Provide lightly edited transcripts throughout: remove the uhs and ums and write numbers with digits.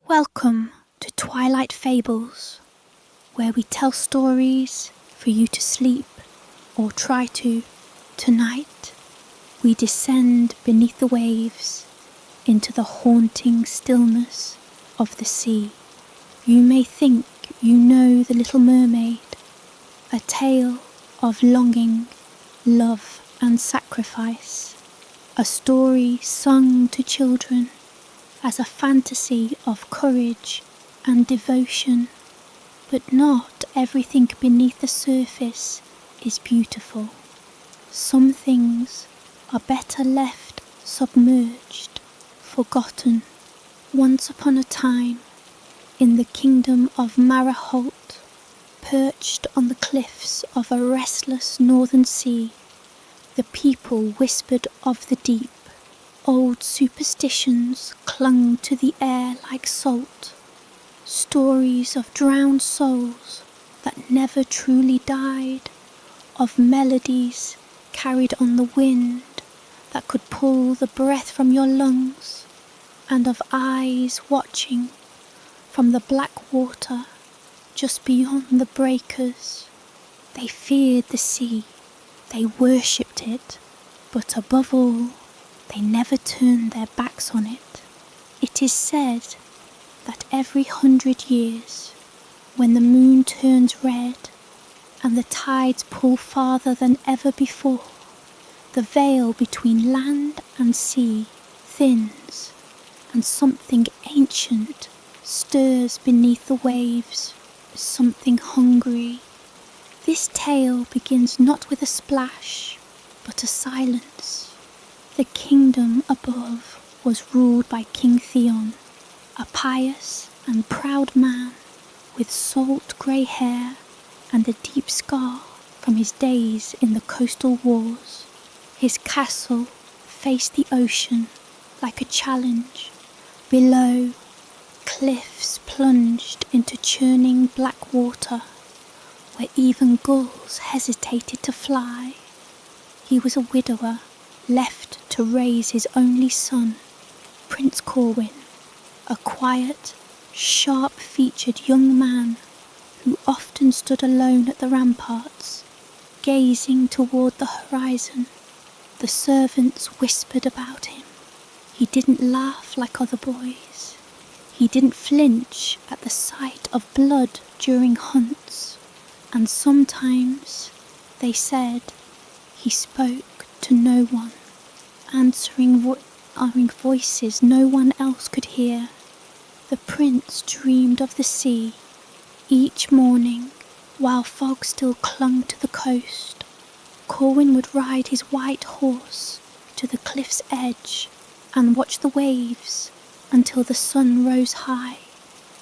Welcome to Twilight Fables, where we tell stories for you to sleep or try to. Tonight, we descend beneath the waves into the haunting stillness of the sea. You may think you know the Little Mermaid, a tale of longing, love and sacrifice, a story sung to children as a fantasy of courage and devotion. But not everything beneath the surface is beautiful. Some things are better left submerged, forgotten. Once upon a time, in the kingdom of Maraholt, perched on the cliffs of a restless northern sea, the people whispered of the deep. Old superstitions clung to the air like salt, stories of drowned souls that never truly died, of melodies carried on the wind that could pull the breath from your lungs, and of eyes watching from the black water just beyond the breakers. They feared the sea, they worshipped it, but above all, they never turned their backs on it. It is said that every 100 years, when the moon turns red and the tides pull farther than ever before, the veil between land and sea thins, and something ancient stirs beneath the waves, something hungry. This tale begins not with a splash, but a silence. The kingdom above was ruled by King Theon, a pious and proud man with salt grey hair and a deep scar from his days in the coastal wars. His castle faced the ocean like a challenge. Below, cliffs plunged into churning black water, where even gulls hesitated to fly. He was a widower, left to raise his only son, Prince Corwin, a quiet, sharp-featured young man who often stood alone at the ramparts, gazing toward the horizon. The servants whispered about him. He didn't laugh like other boys. He didn't flinch at the sight of blood during hunts, and sometimes, they said, he spoke to no one, answering voices no one else could hear. The prince dreamed of the sea. Each morning, while fog still clung to the coast, Corwin would ride his white horse to the cliff's edge and watch the waves until the sun rose high.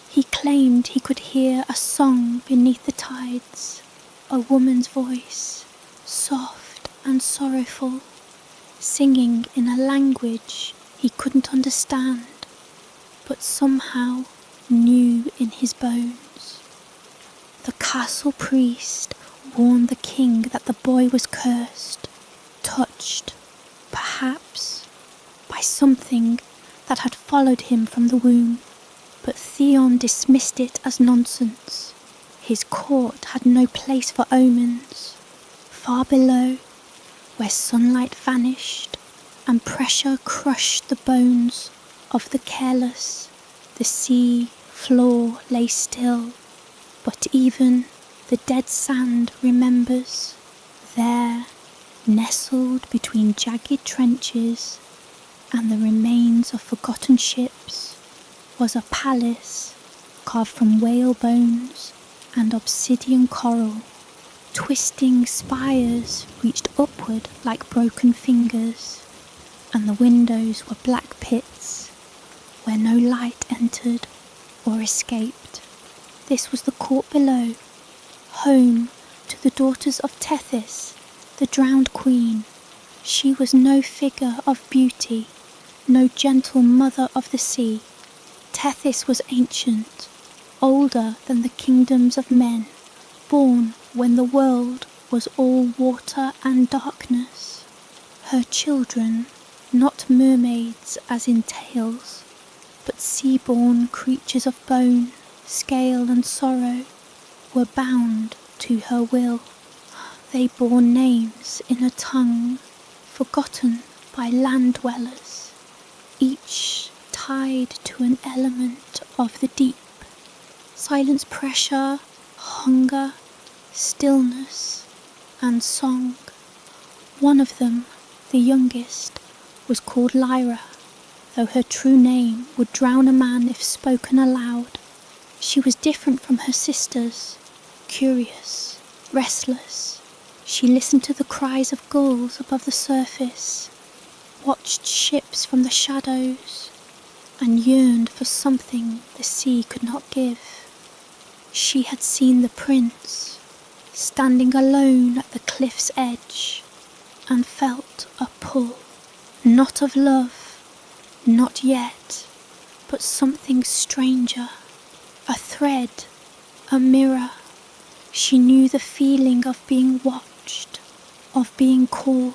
He claimed he could hear a song beneath the tides, a woman's voice, soft and sorrowful, singing in a language he couldn't understand, but somehow knew in his bones. The castle priest warned the king that the boy was cursed, touched, perhaps, by something that had followed him from the womb, but Theon dismissed it as nonsense. His court had no place for omens. Far below, where sunlight vanished and pressure crushed the bones of the careless, the sea floor lay still, but even the dead sand remembers. There, nestled between jagged trenches and the remains of forgotten ships, was a palace carved from whale bones and obsidian coral. Twisting spires reached upward like broken fingers, and the windows were black pits where no light entered or escaped. This was the court below, home to the daughters of Tethys, the drowned queen. She was no figure of beauty, no gentle mother of the sea. Tethys was ancient, older than the kingdoms of men, born when the world was all water and darkness. Her children, not mermaids as in tales, but sea-born creatures of bone, scale and sorrow were bound to her will. They bore names in a tongue forgotten by land-dwellers, each tied to an element of the deep. Silence, pressure, hunger, stillness, and song. One of them, the youngest, was called Lyra, though her true name would drown a man if spoken aloud. She was different from her sisters, curious, restless. She listened to the cries of gulls above the surface, watched ships from the shadows, and yearned for something the sea could not give. She had seen the prince, standing alone at the cliff's edge, and felt a pull, not of love, not yet, but something stranger, a thread, a mirror. She knew the feeling of being watched, of being called.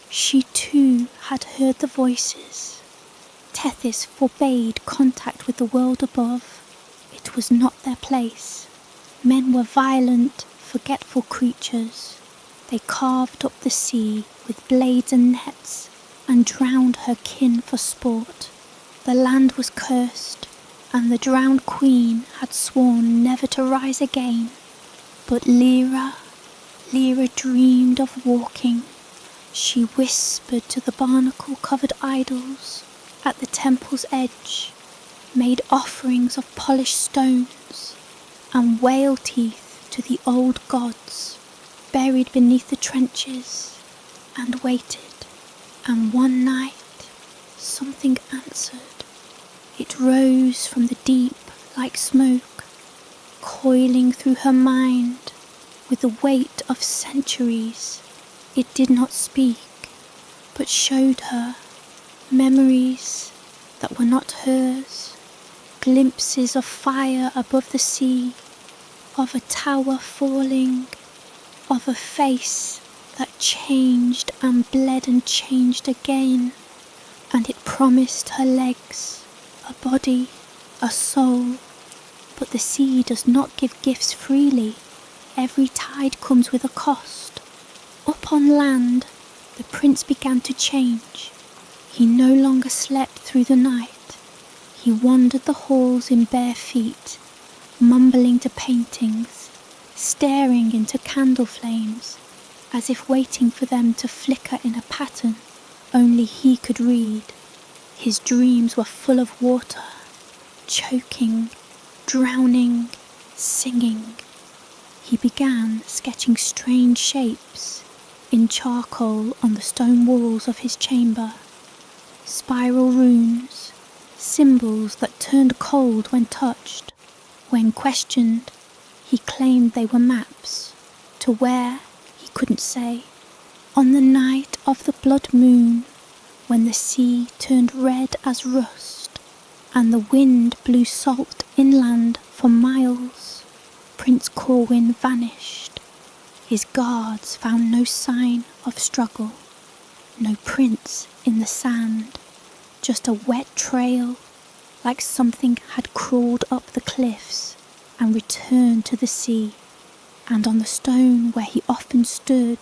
She too had heard the voices. Tethys forbade contact with the world above. It was not their place. Men were violent, forgetful creatures. They carved up the sea with blades and nets and drowned her kin for sport. The land was cursed, and the drowned queen had sworn never to rise again. But Lyra dreamed of walking. She whispered to the barnacle-covered idols at the temple's edge, made offerings of polished stones, and whale teeth to the old gods buried beneath the trenches, and waited. And one night something answered. It rose from the deep like smoke, coiling through her mind with the weight of centuries. It did not speak, but showed her memories that were not hers, glimpses of fire above the sea, of a tower falling, of a face that changed and bled and changed again. And it promised her legs, a body, a soul. But the sea does not give gifts freely. Every tide comes with a cost. Up on land, the prince began to change. He no longer slept through the night. He wandered the halls in bare feet, mumbling to paintings, staring into candle flames, as if waiting for them to flicker in a pattern only he could read. His dreams were full of water, choking, drowning, singing. He began sketching strange shapes in charcoal on the stone walls of his chamber. Spiral runes, symbols that turned cold when touched. When questioned, he claimed they were maps. To where, he couldn't say. On the night of the blood moon, when the sea turned red as rust, and the wind blew salt inland for miles, Prince Corwin vanished. His guards found no sign of struggle, no prints in the sand, just a wet trail, like something had crawled up the cliffs and returned to the sea. And on the stone where he often stood,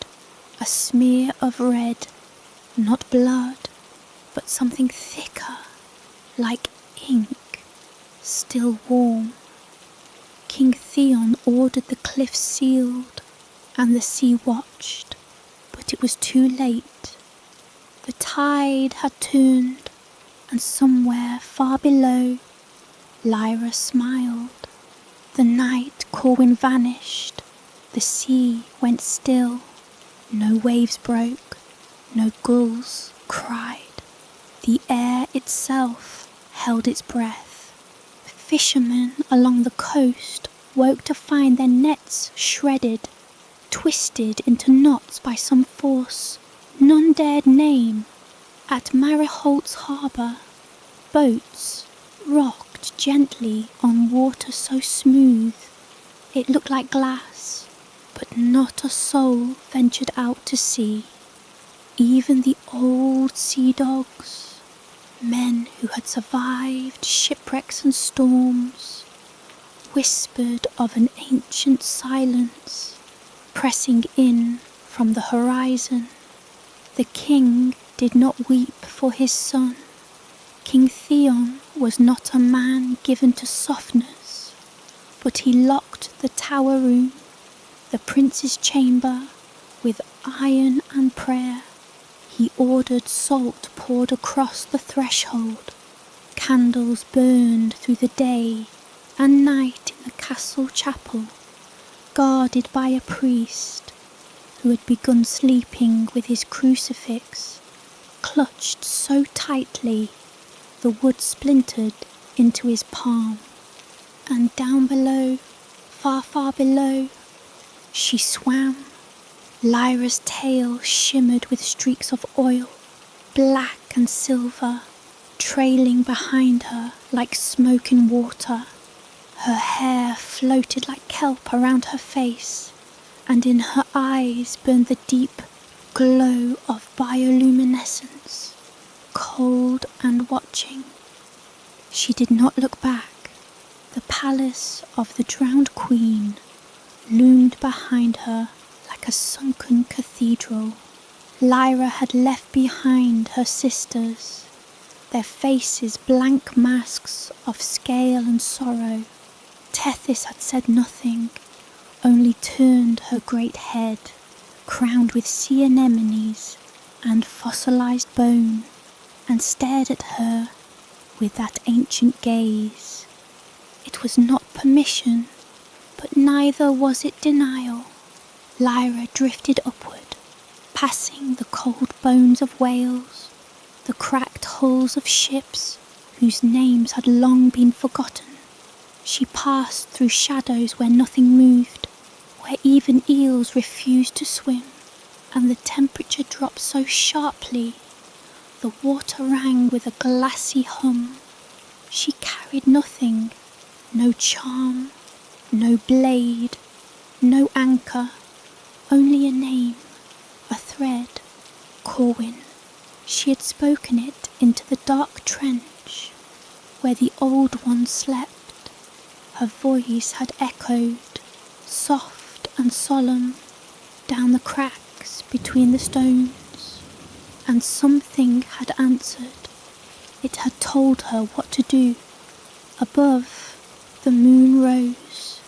a smear of red, not blood, but something thicker, like ink, still warm. King Theon ordered the cliffs sealed, and the sea watched, but it was too late. The tide had turned, and somewhere far below, Lyra smiled. The night Corwin vanished, the sea went still. No waves broke, no gulls cried. The air itself held its breath. Fishermen along the coast woke to find their nets shredded, twisted into knots by some force none dared name. At Mariholt's harbour, boats rocked gently on water so smooth it looked like glass, but not a soul ventured out to sea. Even the old sea dogs, Men who had survived shipwrecks and storms whispered of an ancient silence pressing in from the horizon. The king did not weep for his son. King Theon was not a man given to softness, but he locked the tower room, the prince's chamber, with iron and prayer. He ordered salt poured across the threshold. Candles burned through the day and night in the castle chapel, guarded by a priest who had begun sleeping with his crucifix clutched so tightly the wood splintered into his palm. And down below, far, far below, she swam. Lyra's tail shimmered with streaks of oil, black and silver, trailing behind her like smoke in water. Her hair floated like kelp around her face, and in her eyes burned the deep glow of bioluminescence, cold and watching. She did not look back. The palace of the drowned queen loomed behind her like a sunken cathedral. Lyra had left behind her sisters, their faces blank masks of scale and sorrow. Tethys had said nothing, only turned her great head, crowned with sea anemones and fossilized bone, and stared at her with that ancient gaze. It was not permission, but neither was it denial. Lyra drifted upward, passing the cold bones of whales, the cracked hulls of ships whose names had long been forgotten. She passed through shadows where nothing moved, where even eels refused to swim, and the temperature dropped so sharply the water rang with a glassy hum. She carried nothing, no charm, no blade, no anchor, only a name, a thread, Corwin. She had spoken it into the dark trench where the old one slept. Her voice had echoed, soft and solemn, down the cracks between the stones, and something had answered. It had told her what to do. Above, the moon rose,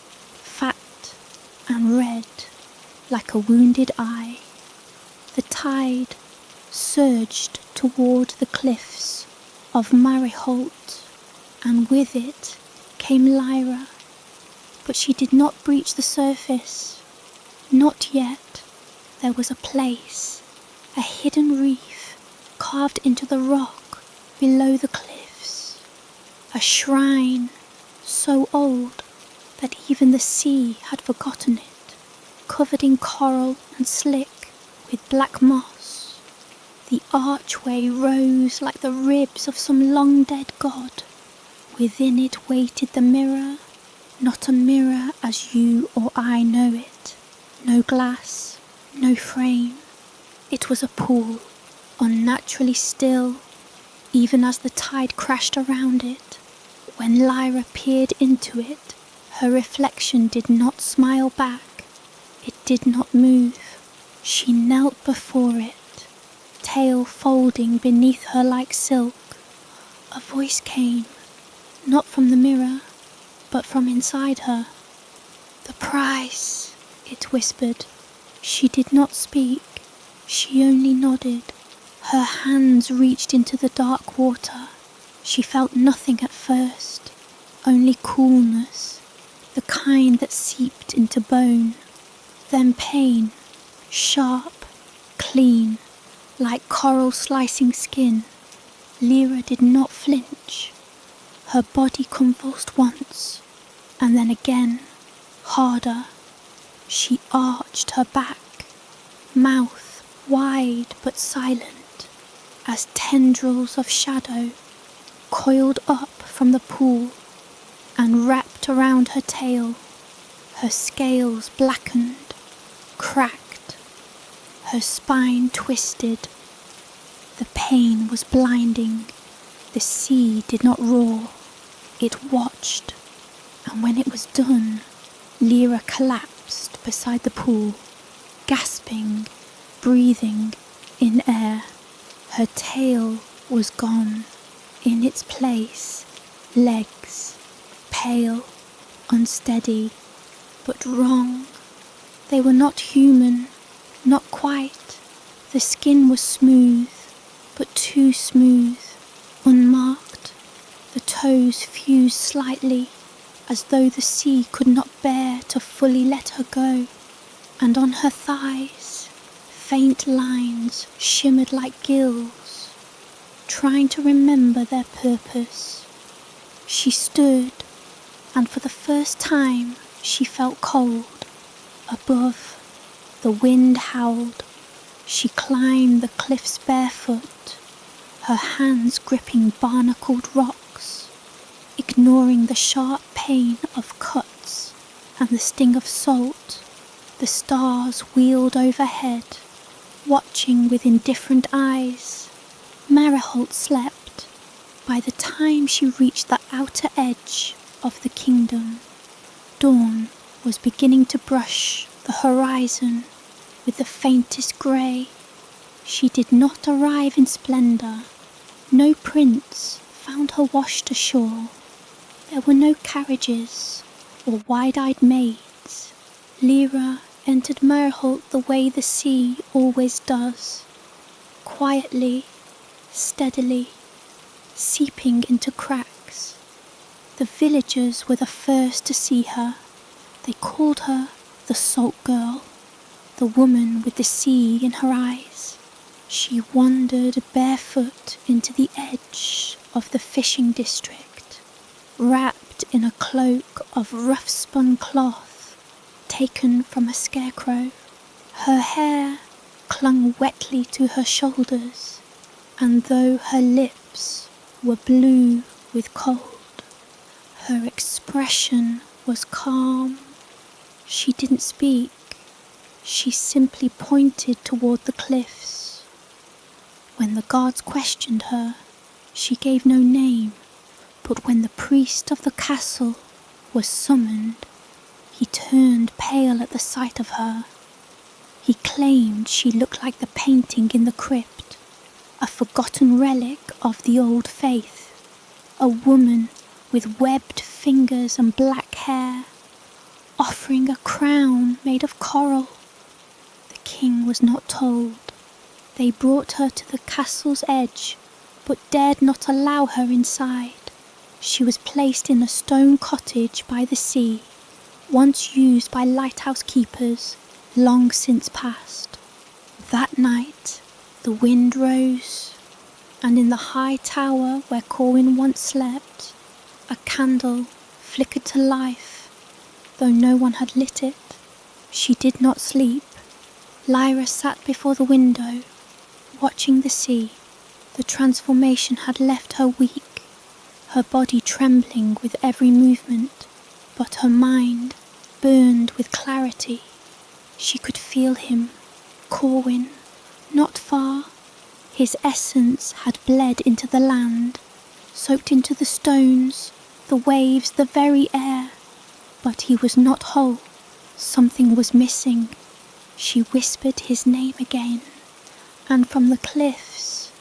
fat and red, like a wounded eye. The tide surged toward the cliffs of Mariholt, and with it came Lyra. But she did not breach the surface. Not yet. There was a place, a hidden reef carved into the rock below the cliffs. A shrine so old that even the sea had forgotten it, covered in coral and slick with black moss. The archway rose like the ribs of some long-dead god. Within it waited the mirror, not a mirror as you or I know it. No glass, no frame. It was a pool, unnaturally still, even as the tide crashed around it. When Lyra peered into it, her reflection did not smile back. It did not move. She knelt before it, tail folding beneath her like silk. A voice came, not from the mirror, but from inside her. "The price," it whispered. She did not speak. She only nodded. Her hands reached into the dark water. She felt nothing at first, only coolness, the kind that seeped into bone. Then pain, sharp, clean, like coral slicing skin. Lyra did not flinch. Her body convulsed once, and then again, harder. She arched her back, mouth wide but silent, as tendrils of shadow coiled up from the pool and wrapped around her tail. Her scales blackened, cracked, her spine twisted. The pain was blinding. The sea did not roar, it watched, and when it was done, Lyra collapsed beside the pool, gasping, breathing in air. Her tail was gone. In its place, legs, pale, unsteady, but wrong. They were not human, not quite. The skin was smooth, but too smooth, unmarked. The toes fused slightly, as though the sea could not bear to fully let her go. And on her thighs, faint lines shimmered like gills, trying to remember their purpose. She stood, and for the first time she felt cold. Above, the wind howled. She climbed the cliffs barefoot, her hands gripping barnacled rocks, ignoring the sharp pain of cuts and the sting of salt. The stars wheeled overhead, watching with indifferent eyes. Mariholt slept. By the time she reached the outer edge of the kingdom, dawn was beginning to brush the horizon with the faintest grey. She did not arrive in splendour. No prince found her washed ashore. There were no carriages or wide-eyed maids. Lyra entered Mariholt the way the sea always does, quietly, steadily, seeping into cracks. The villagers were the first to see her. They called her the Salt Girl, the woman with the sea in her eyes. She wandered barefoot into the edge of the fishing district, wrapped in a cloak of rough-spun cloth taken from a scarecrow. Her hair clung wetly to her shoulders, and though her lips were blue with cold, her expression was calm. She didn't speak. She simply pointed toward the cliffs. When the guards questioned her, she gave no name, but when the priest of the castle was summoned, he turned pale at the sight of her. He claimed she looked like the painting in the crypt, a forgotten relic of the old faith, a woman with webbed fingers and black hair, offering a crown made of coral. The king was not told. They brought her to the castle's edge, but dared not allow her inside. She was placed in a stone cottage by the sea, once used by lighthouse keepers, long since past. That night, the wind rose, and in the high tower where Corwin once slept, a candle flickered to life, though no one had lit it. She did not sleep. Lyra sat before the window, watching the sea. The transformation had left her weak, her body trembling with every movement, but her mind burned with clarity. She could feel him, Corwin, not far. His essence had bled into the land, soaked into the stones, the waves, the very air. But he was not whole. Something was missing. She whispered his name again, and from the cliffs,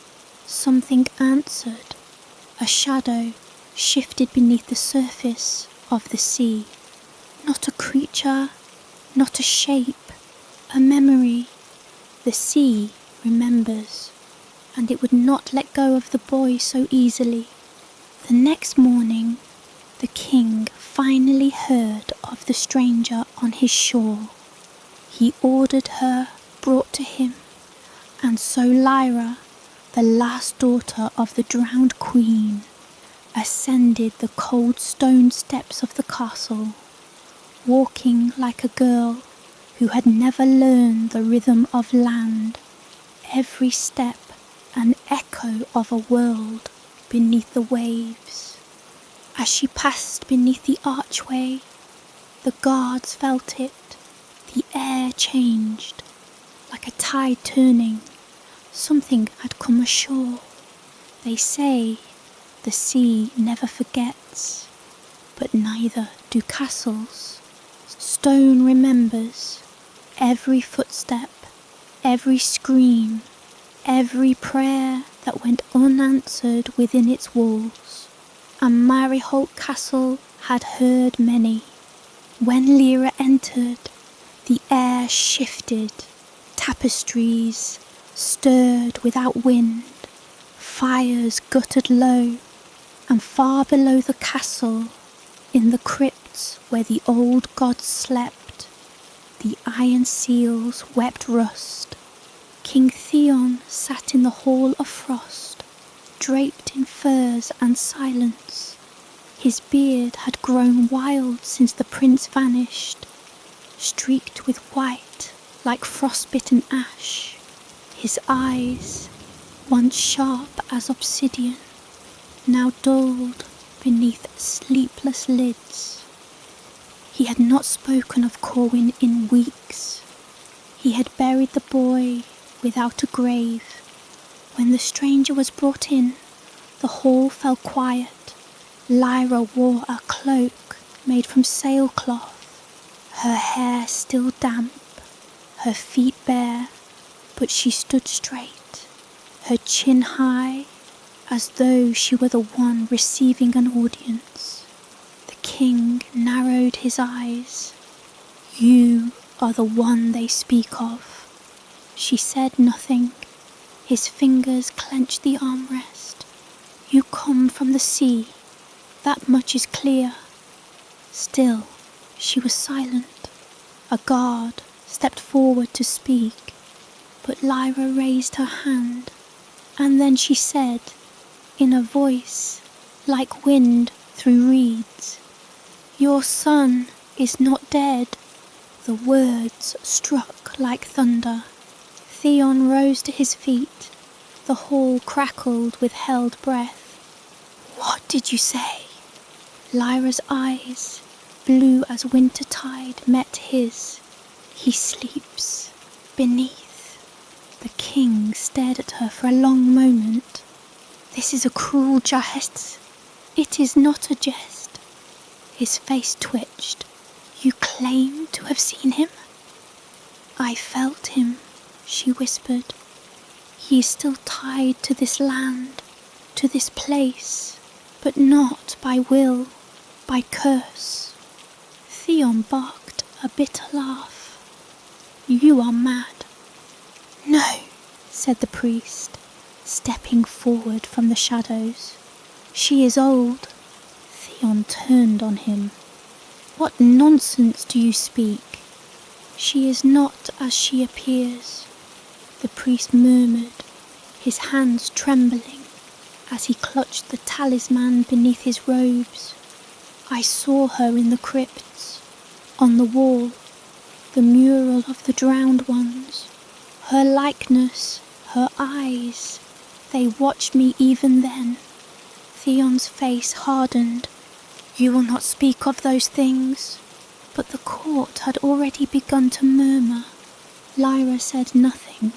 something answered. A shadow shifted beneath the surface of the sea. Not a creature, not a shape, a memory. The sea remembers, and it would not let go of the boy so easily. The next morning, the king finally heard of the stranger on his shore. He ordered her brought to him, and so Lyra, the last daughter of the drowned queen, ascended the cold stone steps of the castle, walking like a girl who had never learned the rhythm of land, every step an echo of a world beneath the waves. As she passed beneath the archway, the guards felt it. The air changed, like a tide turning. Something had come ashore. They say The sea never forgets, but neither do castles. Stone remembers every footstep, every scream, every prayer that went unanswered within its walls. And Mariholt Castle had heard many. When Lyra entered, the air shifted, tapestries stirred without wind, fires guttered low, and far below the castle, in the crypts where the old gods slept, the iron seals wept rust. King Theon sat in the hall of frost, draped in furs and silence. His beard had grown wild since the prince vanished, streaked with white like frostbitten ash. His eyes, once sharp as obsidian, now dulled beneath sleepless lids. He had not spoken of Corwin in weeks. He had buried the boy without a grave. When the stranger was brought in, the hall fell quiet. Lyra wore a cloak made from sailcloth, her hair still damp, her feet bare, but she stood straight, her chin high, as though she were the one receiving an audience. The king narrowed his eyes. "You are the one they speak of." She said nothing. His fingers clenched the armrest. "You come from the sea, that much is clear." Still, she was silent. A guard stepped forward to speak, but Lyra raised her hand, and then she said, in a voice like wind through reeds, "Your son is not dead." The words struck like thunder. Theon rose to his feet. The hall crackled with held breath. "What did you say?" Lyra's eyes, blue as winter tide, met his. "He sleeps beneath." The king stared at her for a long moment. "This is a cruel jest." "It is not a jest." His face twitched. "You claim to have seen him?" "I felt him," she whispered. "He is still tied to this land, to this place, but not by will, by curse." Theon barked a bitter laugh. "You are mad." "No," said the priest, stepping forward from the shadows. "She is old." Theon turned on him. "What nonsense do you speak? She is not as she appears." The priest murmured, his hands trembling as he clutched the talisman beneath his robes. "I saw her in the crypts, on the wall, the mural of the drowned ones. Her likeness, her eyes, they watched me even then." Theon's face hardened. "You will not speak of those things." But the court had already begun to murmur. Lyra said nothing.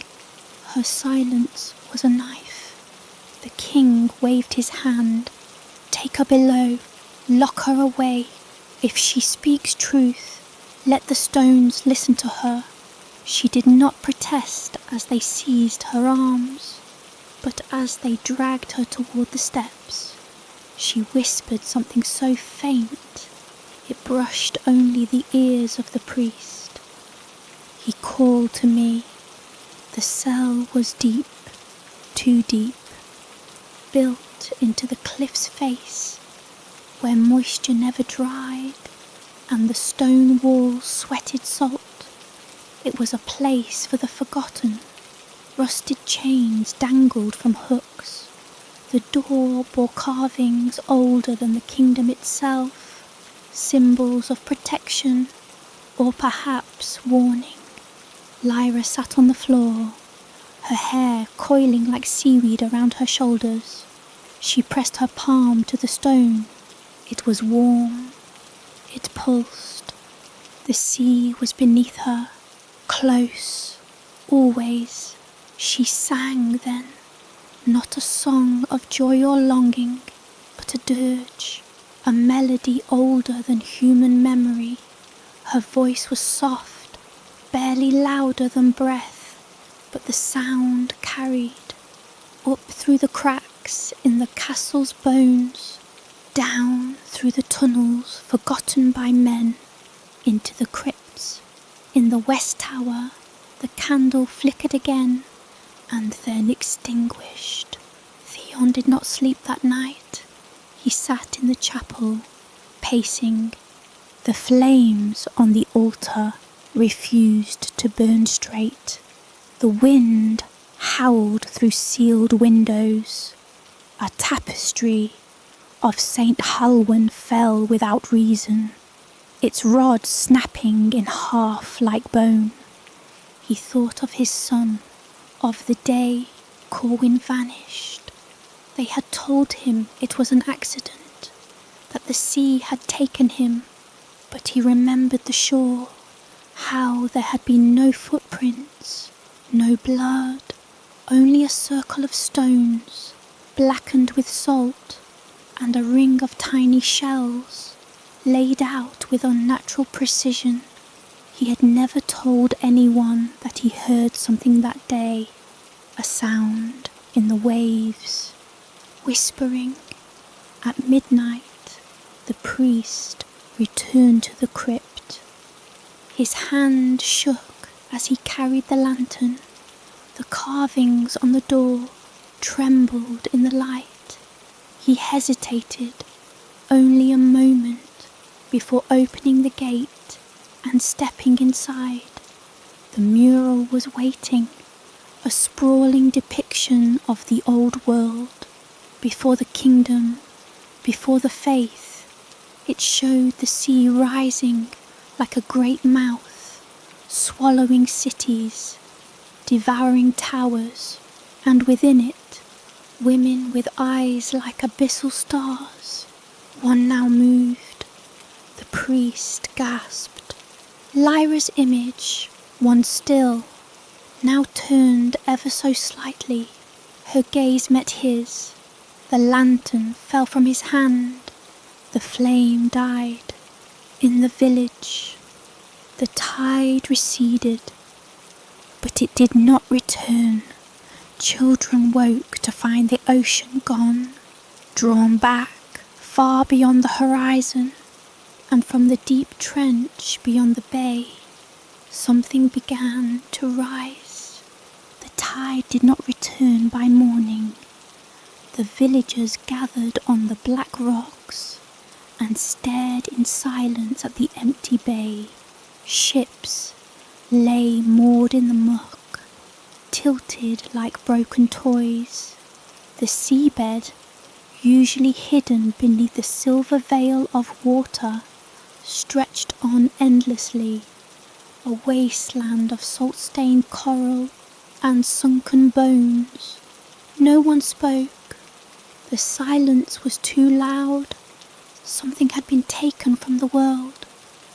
Her silence was a knife. The king waved his hand. "Take her below. Lock her away. If she speaks truth, let the stones listen to her." She did not protest as they seized her arms, but as they dragged her toward the steps, she whispered something so faint it brushed only the ears of the priest. He called to me. The cell was deep, too deep, built into the cliff's face, where moisture never dried, and the stone walls sweated salt. It was a place for the forgotten. Rusted chains dangled from hooks. The door bore carvings older than the kingdom itself, symbols of protection, or perhaps warning. Lyra sat on the floor, her hair coiling like seaweed around her shoulders. She pressed her palm to the stone. It was warm. It pulsed. The sea was beneath her, close, always. She sang then, not a song of joy or longing, but a dirge, a melody older than human memory. Her voice was soft, barely louder than breath, but the sound carried up through the cracks in the castle's bones, down through the tunnels forgotten by men, into the crypts. In the west tower, the candle flickered again, and then extinguished. Theon did not sleep that night. He sat in the chapel, pacing. The flames on the altar refused to burn straight. The wind howled through sealed windows. A tapestry of St. Halwyn fell without reason, its rod snapping in half like bone. He thought of his son, of the day Corwin vanished. They had told him it was an accident, that the sea had taken him, but he remembered the shore, how there had been no footprints, no blood, only a circle of stones, blackened with salt, and a ring of tiny shells, laid out with unnatural precision. He had never told anyone that he heard something that day, a sound in the waves, whispering. At midnight, the priest returned to the crypt. His hand shook as he carried the lantern. The carvings on the door trembled in the light. He hesitated only a moment before opening the gate and stepping inside. The mural was waiting, a sprawling depiction of the old world. Before the kingdom, before the faith, it showed the sea rising like a great mouth, swallowing cities, devouring towers, and within it, women with eyes like abyssal stars. One now moved. The priest gasped. Lyra's image, once still, now turned ever so slightly. Her gaze met his. The lantern fell from his hand. The flame died. In the village, the tide receded, but it did not return. Children woke to find the ocean gone, drawn back far beyond the horizon, and from the deep trench beyond the bay, something began to rise. The tide did not return by morning. The villagers gathered on the black rocks and stared in silence at the empty bay. Ships lay moored in the muck, tilted like broken toys. The seabed, usually hidden beneath the silver veil of water, stretched on endlessly, a wasteland of salt-stained coral and sunken bones. No one spoke. The silence was too loud. Something had been taken from the world.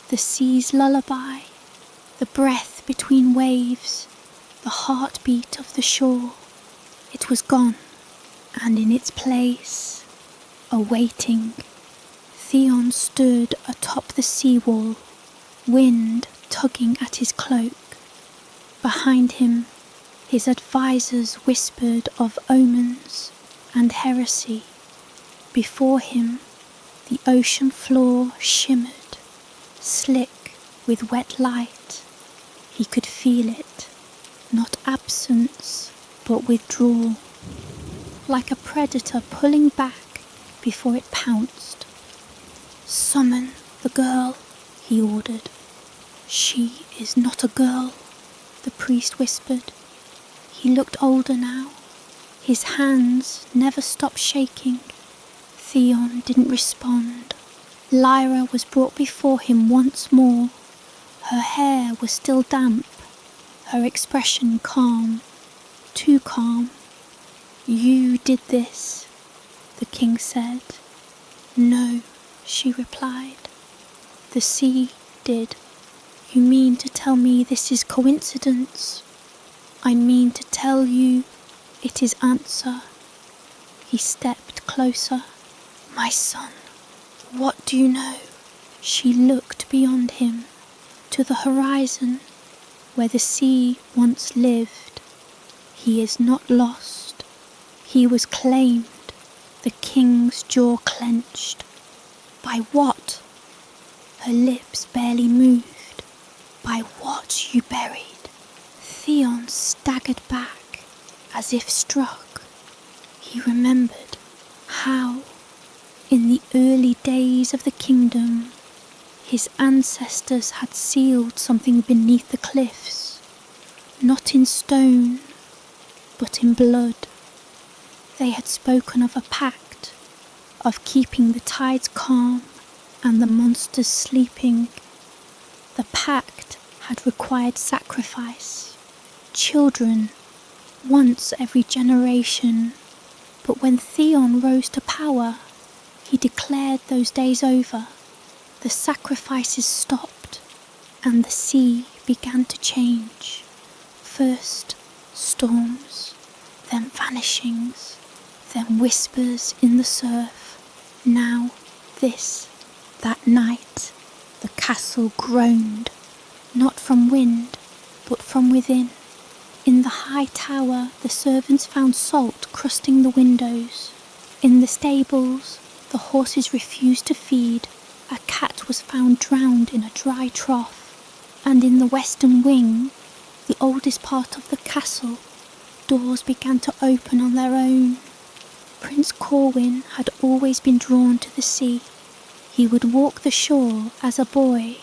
The sea's lullaby, the breath between waves, the heartbeat of the shore. It was gone, and in its place, awaiting, Theon stood atop the seawall, wind tugging at his cloak. Behind him, his advisors whispered of omens and heresy. Before him, the ocean floor shimmered, slick with wet light. He could feel it, not absence, but withdrawal, like a predator pulling back before it pounced. Summon the girl, he ordered. She is not a girl, the priest whispered. He looked older now. His hands never stopped shaking. Theon didn't respond. Lyra was brought before him once more. Her hair was still damp, her expression calm, too calm. You did this, the king said. No, she replied. The sea did. You mean to tell me this is coincidence? I mean to tell you it is answer. He stepped closer. My son, what do you know? She looked beyond him, to the horizon, where the sea once lived. He is not lost. He was claimed, the king's jaw clenched. By what? Her lips barely moved. By what you buried? Theon staggered back, as if struck. He remembered how, in the early days of the kingdom, his ancestors had sealed something beneath the cliffs, not in stone, but in blood. They had spoken of a pact, of keeping the tides calm and the monsters sleeping. The pact had required sacrifice, children, once every generation. But when Theon rose to power, he declared those days over. The sacrifices stopped, and the sea began to change. First storms, then vanishings, then whispers in the surf. Now this, that night, the castle groaned, not from wind, but from within. In the high tower, the servants found salt crusting the windows. In the stables, the horses refused to feed. A cat was found drowned in a dry trough. And in the western wing, the oldest part of the castle, doors began to open on their own. Prince Corwin had always been drawn to the sea. He would walk the shore as a boy,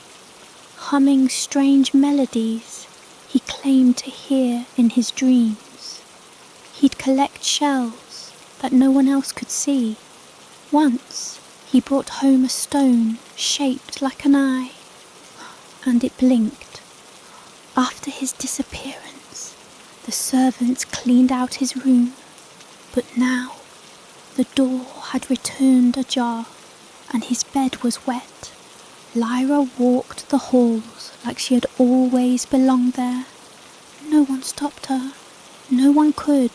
humming strange melodies he claimed to hear in his dreams. He'd collect shells that no one else could see. Once he brought home a stone shaped like an eye, and it blinked. After his disappearance, the servants cleaned out his room, but now the door had returned ajar, and his bed was wet. Lyra walked the halls like she had always belonged there. No one stopped her. No one could.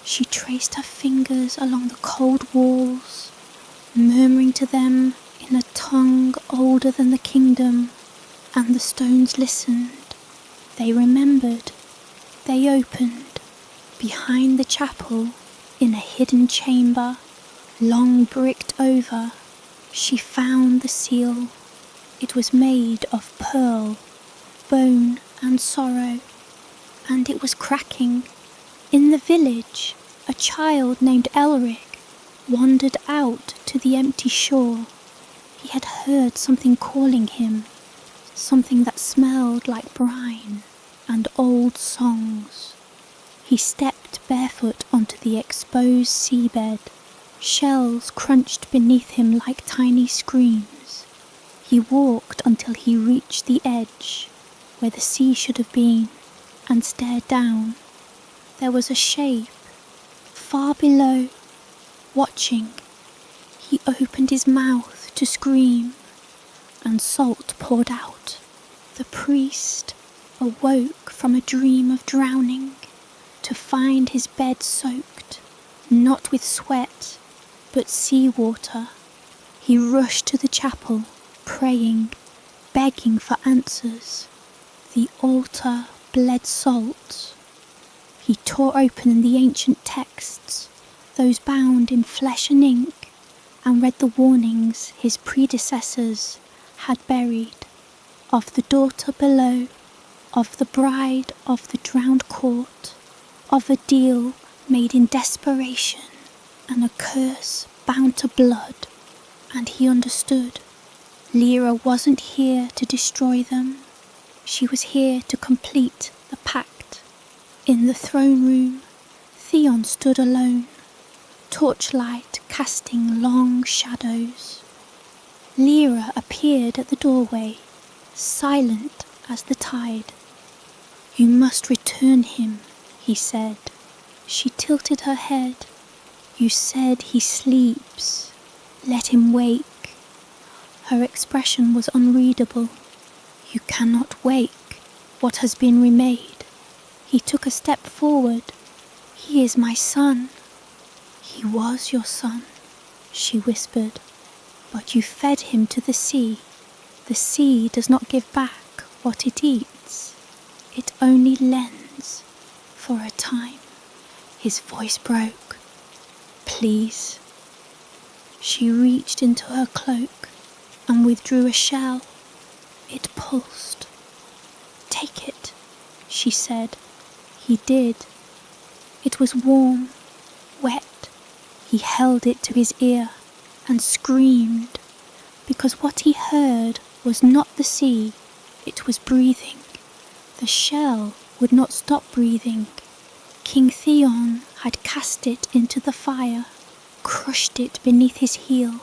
She traced her fingers along the cold walls, murmuring to them in a tongue older than the kingdom, and the stones listened. They remembered. They opened. Behind the chapel, in a hidden chamber, long bricked over, she found the seal. It was made of pearl, bone and sorrow, and it was cracking. In the village, a child named Elric wandered out to the empty shore. He had heard something calling him, something that smelled like brine and old songs. He stepped barefoot onto the exposed seabed. Shells crunched beneath him like tiny screams. He walked until he reached the edge, where the sea should have been, and stared down. There was a shape, far below, watching. He opened his mouth to scream, and salt poured out. The priest awoke from a dream of drowning, to find his bed soaked, not with sweat, but seawater. He rushed to the chapel, praying, begging for answers. The altar bled salt. He tore open the ancient texts, those bound in flesh and ink, and read the warnings his predecessors had buried, of the daughter below, of the bride of the drowned court, of a deal made in desperation, and a curse bound to blood. And he understood. Lyra wasn't here to destroy them. She was here to complete the pact. In the throne room, Theon stood alone, torchlight casting long shadows. Lyra appeared at the doorway, silent as the tide. "You must return him," he said. She tilted her head. "You said he sleeps. Let him wake." Her expression was unreadable. "You cannot wake what has been remade." He took a step forward. "He is my son." "He was your son." she whispered. "But you fed him to the sea. The sea does not give back what it eats. It only lends for a time." His voice broke. "Please." She reached into her cloak and withdrew a shell. It pulsed. "Take it," she said. He did. It was warm, wet. He held it to his ear and screamed, because what he heard was not the sea, it was breathing. The shell would not stop breathing. King Theon had cast it into the fire, crushed it beneath his heel,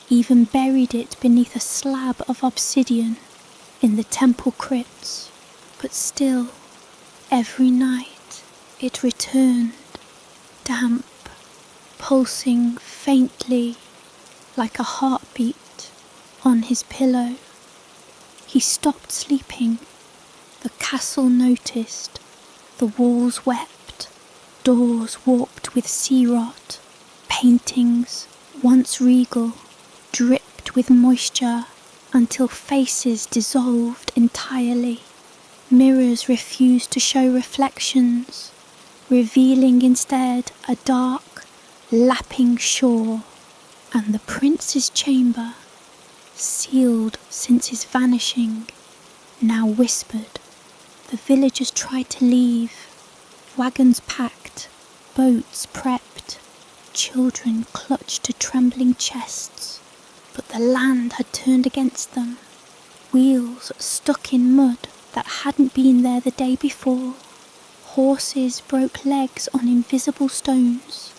even buried it beneath a slab of obsidian in the temple crypts. But still, every night it returned, damp, pulsing faintly like a heartbeat on his pillow. He stopped sleeping. The castle noticed. The walls wept, doors warped with sea rot, paintings, once regal, dripped with moisture until faces dissolved entirely. Mirrors refused to show reflections, revealing instead a dark, lapping shore. And the prince's chamber, sealed since his vanishing, now whispered. The villagers tried to leave, wagons packed, boats prepped, children clutched to trembling chests, but the land had turned against them, wheels stuck in mud that hadn't been there the day before. Horses broke legs on invisible stones.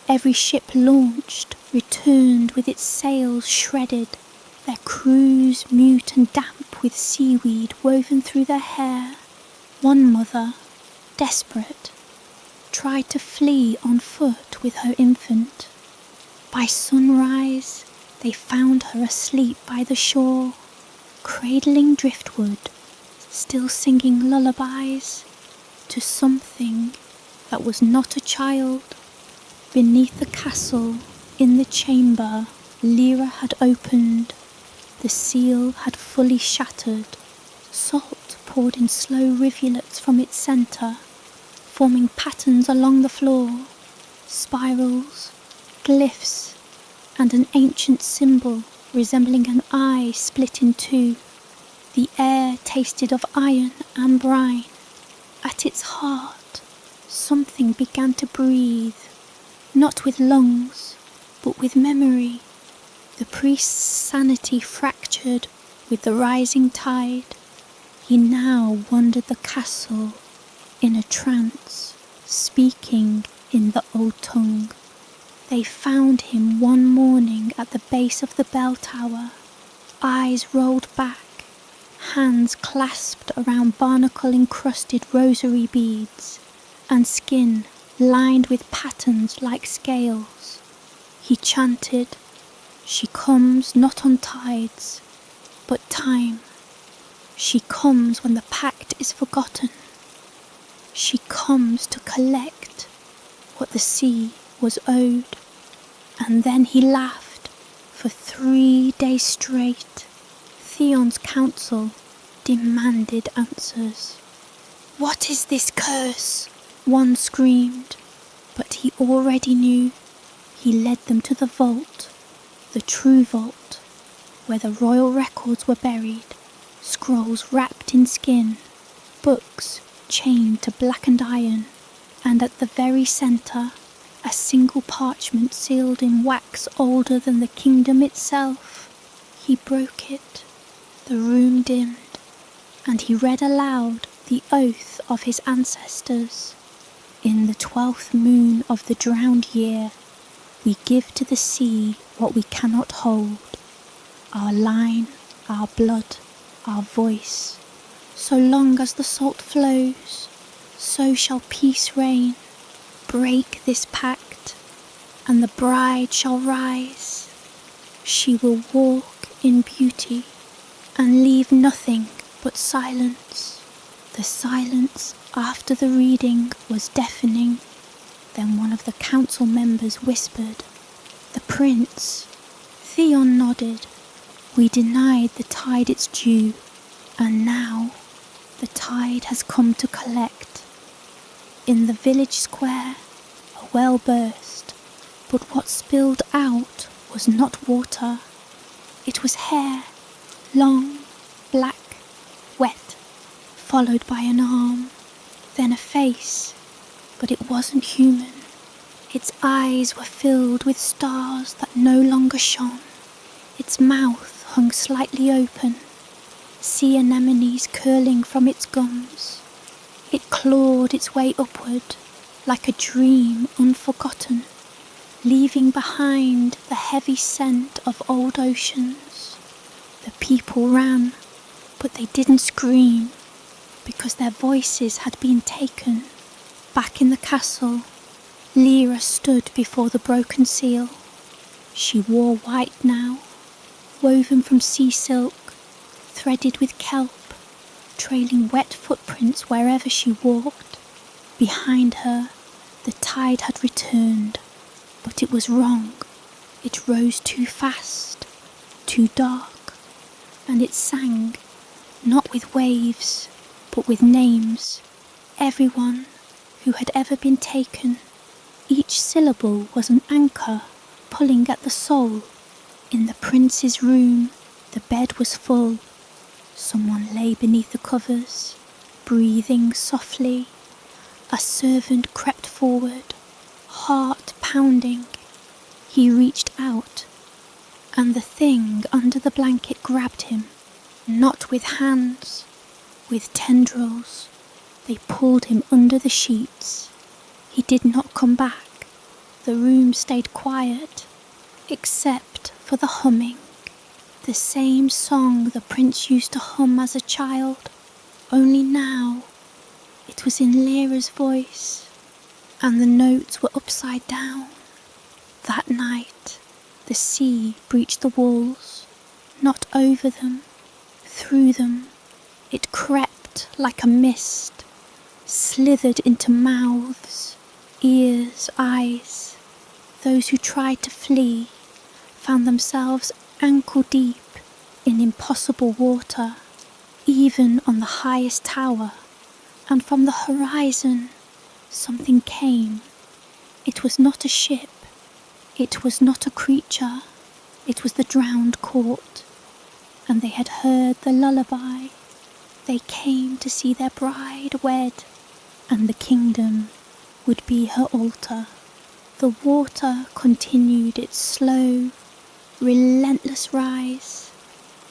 Every ship launched returned with its sails shredded, their crews mute and damp with seaweed woven through their hair. One mother, desperate, tried to flee on foot with her infant. By sunrise, they found her asleep by the shore, cradling driftwood, still singing lullabies to something that was not a child. Beneath the castle, in the chamber, Lyra had opened. The seal had fully shattered. Salt poured in slow rivulets from its centre, forming patterns along the floor, spirals, glyphs, and an ancient symbol resembling an eye split in two. The air tasted of iron and brine. At its heart, something began to breathe, not with lungs, but with memory. The priest's sanity fractured with the rising tide. He now wandered the castle in a trance, speaking in the old tongue. They found him one morning at the base of the bell tower, eyes rolled back, hands clasped around barnacle-encrusted rosary beads, and skin lined with patterns like scales. He chanted, "She comes not on tides, but time. She comes when the pact is forgotten. She comes to collect what the sea was owed." And then he laughed. For 3 days straight, Theon's council demanded answers. "What is this curse?" one screamed, but he already knew. He led them to the vault, the true vault, where the royal records were buried, scrolls wrapped in skin, books chained to blackened iron, and at the very centre, a single parchment sealed in wax older than the kingdom itself. He broke it. The room dimmed, and he read aloud the oath of his ancestors. "In the 12th moon of the drowned year, we give to the sea what we cannot hold, our line, our blood, our voice. So long as the salt flows, so shall peace reign. Break this pact, and the bride shall rise. She will walk in beauty and leave nothing but silence." The silence after the reading was deafening. Then one of the council members whispered, The prince, Theon nodded. We denied the tide its due, and now the tide has come to collect. In the village square, a well burst, but what spilled out was not water. It was hair, long, black, wet, followed by an arm, then a face, but it wasn't human. Its eyes were filled with stars that no longer shone. Its mouth hung slightly open, sea anemones curling from its gums. It clawed its way upward like a dream unforgotten, leaving behind the heavy scent of old oceans. The people ran, but they didn't scream because their voices had been taken. Back in the castle, Lyra stood before the broken seal. She wore white now, woven from sea silk, threaded with kelp, trailing wet footprints wherever she walked. Behind her, the tide had returned, but it was wrong. It rose too fast, too dark, and it sang, not with waves, but with names. Everyone who had ever been taken. Each syllable was an anchor pulling at the soul. In the prince's room, the bed was full. Someone lay beneath the covers, breathing softly. A servant crept forward, heart pounding. He reached out, and the thing under the blanket grabbed him, not with hands, with tendrils. They pulled him under the sheets. He did not come back. The room stayed quiet, except for the humming. The same song the prince used to hum as a child, only now it was in Lyra's voice, and the notes were upside down. That night, the sea breached the walls, not over them, through them. It crept like a mist, slithered into mouths, ears, eyes. Those who tried to flee found themselves ankle deep in impossible water, even on the highest tower, and from the horizon something came. It was not a ship, it was not a creature, it was the drowned court, and they had heard the lullaby. They came to see their bride wed, and the kingdom would be her altar. The water continued its slow, relentless rise,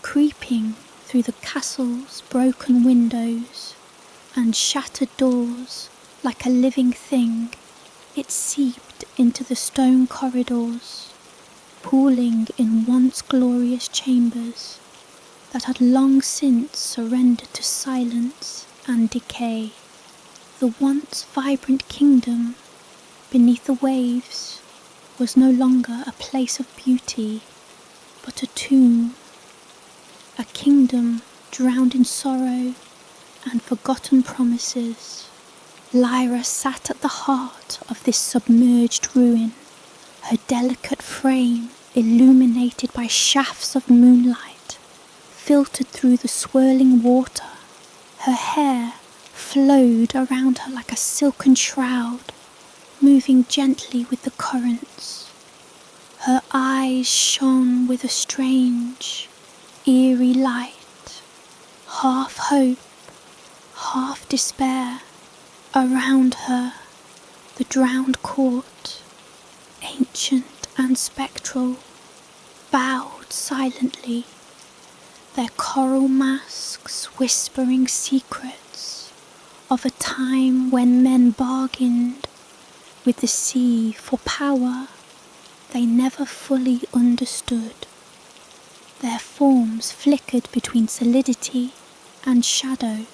creeping through the castle's broken windows and shattered doors like a living thing. It seeped into the stone corridors, pooling in once glorious chambers that had long since surrendered to silence and decay. The once vibrant kingdom beneath the waves was no longer a place of beauty, but a tomb, a kingdom drowned in sorrow and forgotten promises. Lyra sat at the heart of this submerged ruin, her delicate frame illuminated by shafts of moonlight, filtered through the swirling water. Her hair flowed around her like a silken shroud, moving gently with the currents. Her eyes shone with a strange, eerie light, half hope, half despair. Around her, the drowned court, ancient and spectral, bowed silently, their coral masks whispering secrets of a time when men bargained with the sea for power they never fully understood. Their forms flickered between solidity and shadow,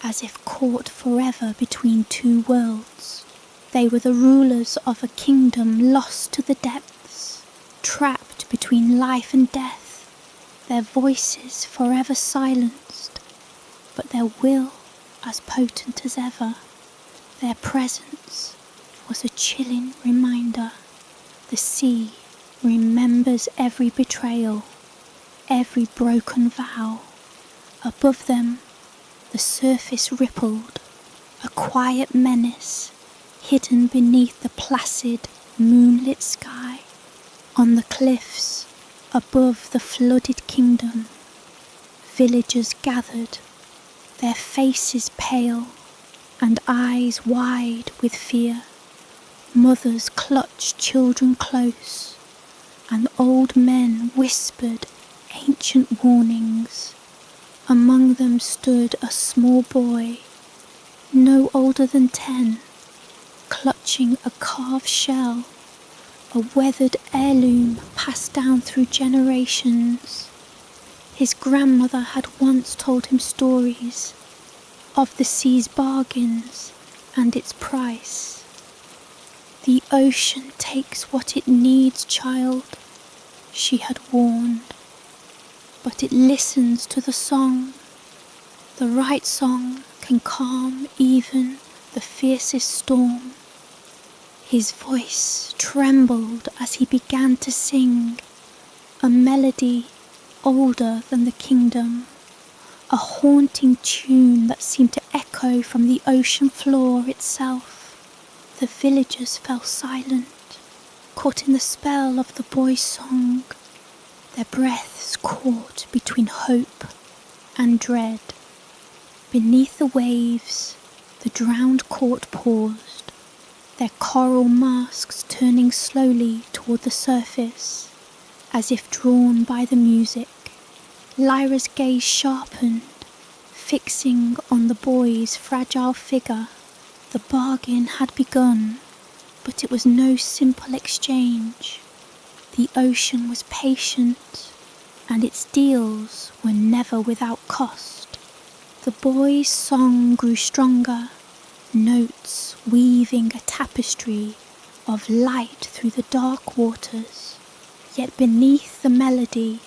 as if caught forever between two worlds. They were the rulers of a kingdom lost to the depths, trapped between life and death, their voices forever silenced, but their will as potent as ever. Their presence was a chilling reminder. The sea remembers every betrayal, every broken vow. Above them, the surface rippled, a quiet menace, hidden beneath the placid, moonlit sky. On the cliffs, above the flooded kingdom, villagers gathered, their faces pale and eyes wide with fear. Mothers clutched children close, and old men whispered ancient warnings. Among them stood a small boy, no older than 10, clutching a carved shell, a weathered heirloom passed down through generations. His grandmother had once told him stories of the sea's bargains and its price. "The ocean takes what it needs, child," she had warned, "but it listens to the song. The right song can calm even the fiercest storm." His voice trembled as he began to sing, a melody older than the kingdom, a haunting tune that seemed to echo from the ocean floor itself. The villagers fell silent, caught in the spell of the boy's song, their breaths caught between hope and dread. Beneath the waves, the drowned court paused, their coral masks turning slowly toward the surface, as if drawn by the music. Lyra's gaze sharpened, fixing on the boy's fragile figure. The bargain had begun, but it was no simple exchange. The ocean was patient, and its deals were never without cost. The boy's song grew stronger, notes weaving a tapestry of light through the dark waters. Yet beneath the melody,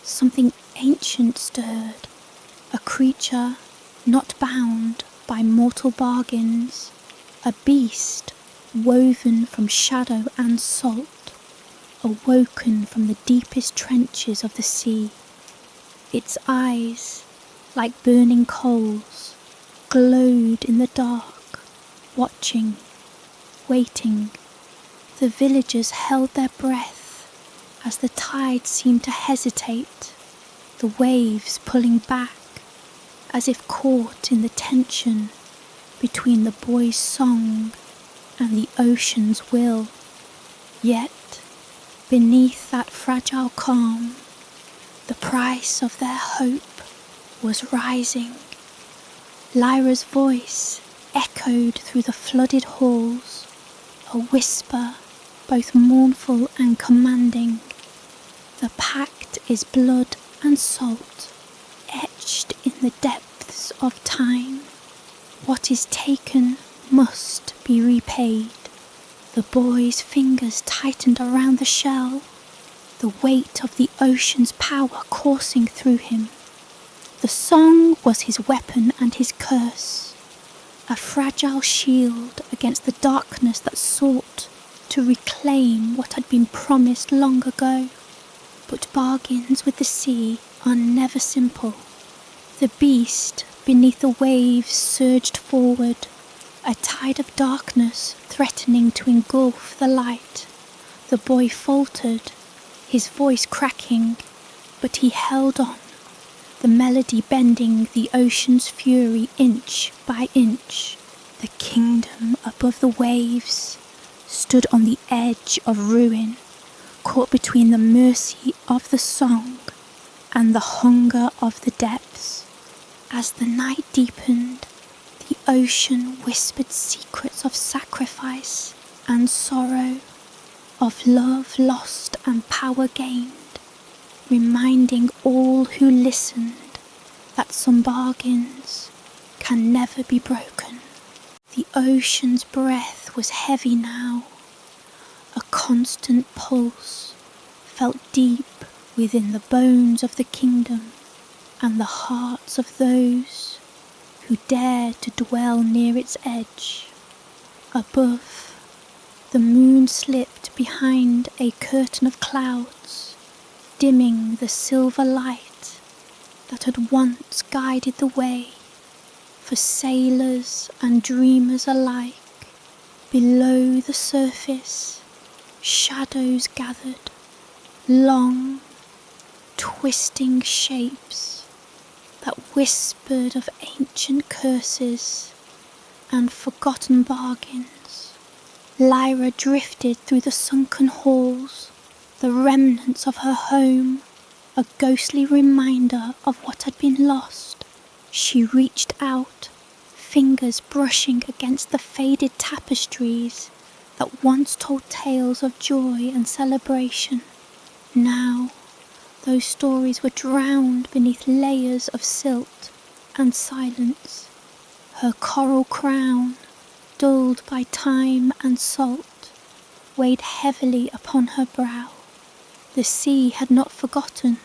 something ancient stirred, a creature not bound by mortal bargains, a beast woven from shadow and salt, awoken from the deepest trenches of the sea. Its eyes, like burning coals, glowed in the dark, watching, waiting. The villagers held their breath as the tide seemed to hesitate, the waves pulling back, as if caught in the tension between the boy's song and the ocean's will. Yet, beneath that fragile calm, the price of their hope was rising. Lyra's voice echoed through the flooded halls, a whisper both mournful and commanding. "The pact is blood and salt, etched in the depths of time. What is taken must be repaid." The boy's fingers tightened around the shell, the weight of the ocean's power coursing through him. The song was his weapon and his curse, a fragile shield against the darkness that sought to reclaim what had been promised long ago. But bargains with the sea are never simple. The beast beneath the waves surged forward, a tide of darkness threatening to engulf the light. The boy faltered, his voice cracking, but he held on, the melody bending the ocean's fury inch by inch. The kingdom above the waves stood on the edge of ruin, caught between the mercy of the song and the hunger of the depths. As the night deepened, the ocean whispered secrets of sacrifice and sorrow, of love lost and power gained, reminding all who listened that some bargains can never be broken. The ocean's breath was heavy now, a constant pulse felt deep within the bones of the kingdom and the hearts of those who dared to dwell near its edge. Above, The moon slipped behind a curtain of clouds, dimming the silver light that had once guided the way for sailors and dreamers alike. Below the surface, shadows gathered, long, twisting shapes that whispered of ancient curses and forgotten bargains. Lyra drifted through the sunken halls, the remnants of her home, a ghostly reminder of what had been lost. She reached out, fingers brushing against the faded tapestries that once told tales of joy and celebration. Now, those stories were drowned beneath layers of silt and silence. Her coral crown, dulled by time and salt, weighed heavily upon her brow. The sea had not forgotten,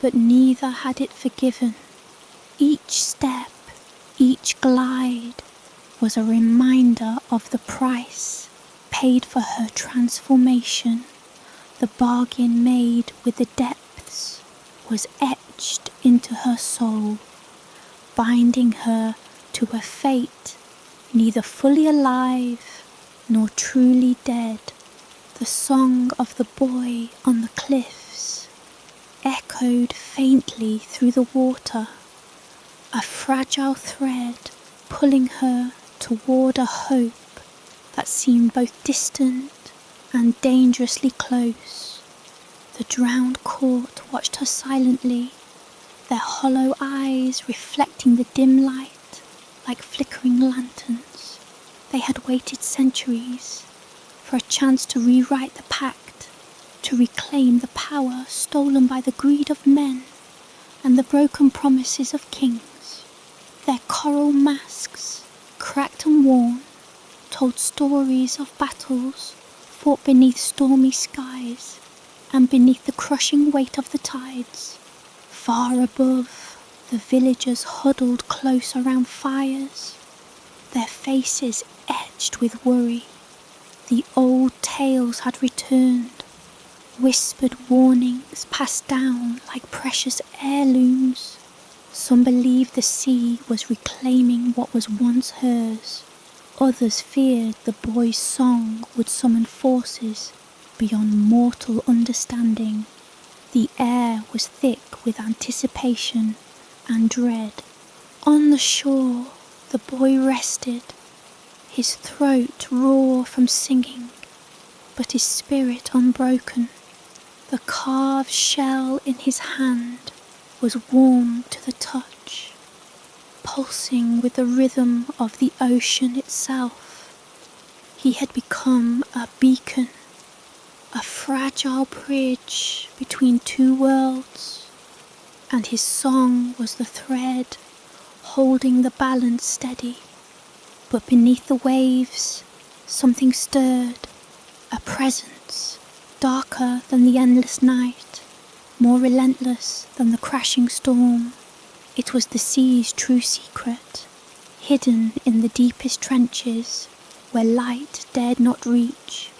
but neither had it forgiven. Each step, each glide, was a reminder of the price paid for her transformation. The bargain made with the depths was etched into her soul, binding her to a fate neither fully alive nor truly dead. The song of the boy on the cliffs echoed faintly through the water, a fragile thread pulling her toward a hope that seemed both distant and dangerously close. The drowned court watched her silently, their hollow eyes reflecting the dim light like flickering lanterns. They had waited centuries for a chance to rewrite the pact, to reclaim the power stolen by the greed of men and the broken promises of kings. Their coral masks, cracked and worn, told stories of battles fought beneath stormy skies and beneath the crushing weight of the tides. Far above, the villagers huddled close around fires, their faces etched with worry. The old tales had returned, whispered warnings passed down like precious heirlooms. Some believed the sea was reclaiming what was once hers. Others feared the boy's song would summon forces beyond mortal understanding. The air was thick with anticipation and dread. On the shore, the boy rested, his throat raw from singing, but his spirit unbroken. The carved shell in his hand was warm to the touch, pulsing with the rhythm of the ocean itself. He had become a beacon, a fragile bridge between two worlds, and his song was the thread holding the balance steady. But beneath the waves, something stirred, a presence, darker than the endless night, more relentless than the crashing storm. It was the sea's true secret, hidden in the deepest trenches where light dared not reach.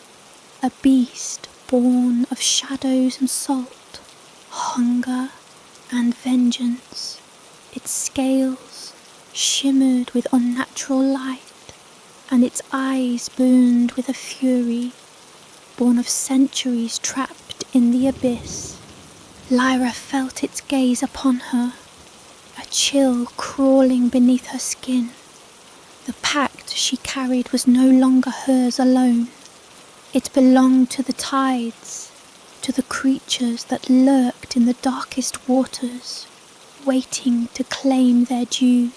A beast born of shadows and salt, hunger and vengeance. Its scales shimmered with unnatural light, and its eyes burned with a fury born of centuries trapped in the abyss. Lyra felt its gaze upon her, a chill crawling beneath her skin. The pact she carried was no longer hers alone. It belonged to the tides, to the creatures that lurked in the darkest waters, waiting to claim their due.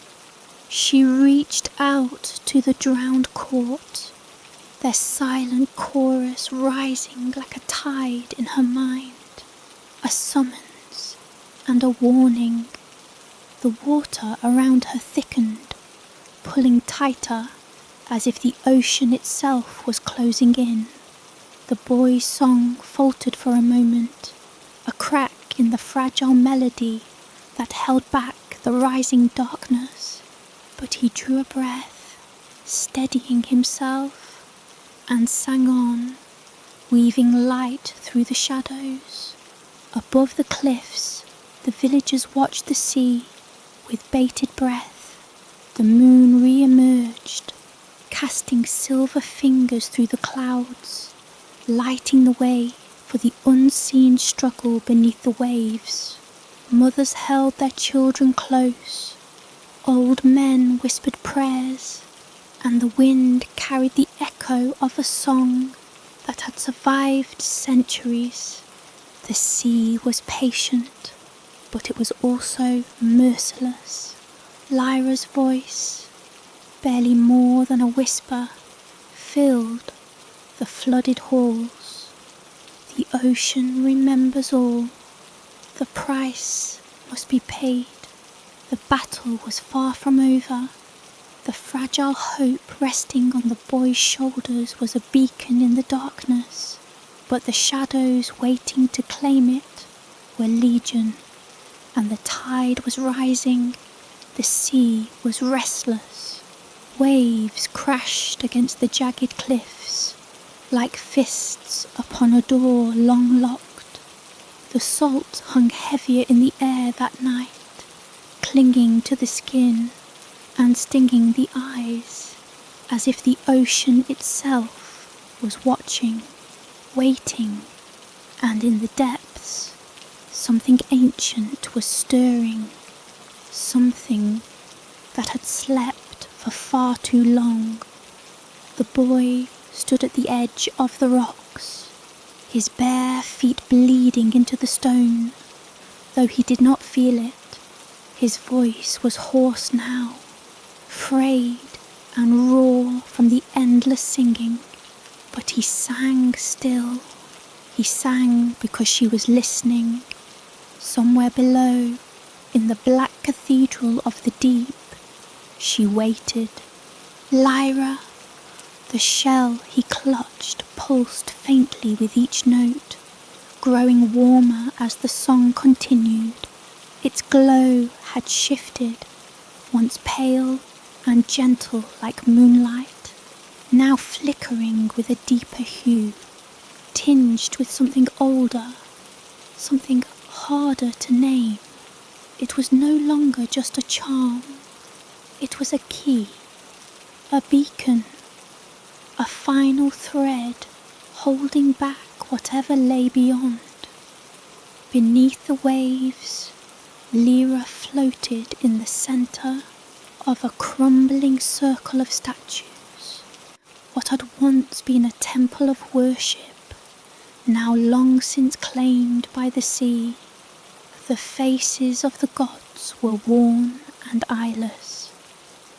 She reached out to the drowned court, their silent chorus rising like a tide in her mind, a summons and a warning. The water around her thickened, pulling tighter as if the ocean itself was closing in. The boy's song faltered for a moment, a crack in the fragile melody that held back the rising darkness. But he drew a breath, steadying himself, and sang on, weaving light through the shadows. Above the cliffs, the villagers watched the sea with bated breath. The moon re-emerged, casting silver fingers through the clouds, lighting the way for the unseen struggle beneath the waves. Mothers held their children close, old men whispered prayers, and the wind carried the echo of a song that had survived centuries. The sea was patient, but it was also merciless. Lyra's voice, barely more than a whisper, filled the flooded halls. The ocean remembers all. The price must be paid. The battle was far from over. The fragile hope resting on the boy's shoulders was a beacon in the darkness, but the shadows waiting to claim it were legion, and the tide was rising. The sea was restless. Waves crashed against the jagged cliffs, like fists upon a door long locked. The salt hung heavier in the air that night, clinging to the skin and stinging the eyes, as if the ocean itself was watching, waiting, and in the depths, something ancient was stirring, something that had slept for far too long. The boy stood at the edge of the rocks, his bare feet bleeding into the stone. Though he did not feel it, his voice was hoarse now, frayed and raw from the endless singing. But he sang still. He sang because she was listening. Somewhere below, in the black cathedral of the deep, she waited. Lyra! The shell he clutched pulsed faintly with each note, growing warmer as the song continued. Its glow had shifted, once pale and gentle like moonlight, now flickering with a deeper hue, tinged with something older, something harder to name. It was no longer just a charm. It was a key, a beacon, a final thread holding back whatever lay beyond. Beneath the waves, Lyra floated in the centre of a crumbling circle of statues. What had once been a temple of worship, now long since claimed by the sea. The faces of the gods were worn and eyeless,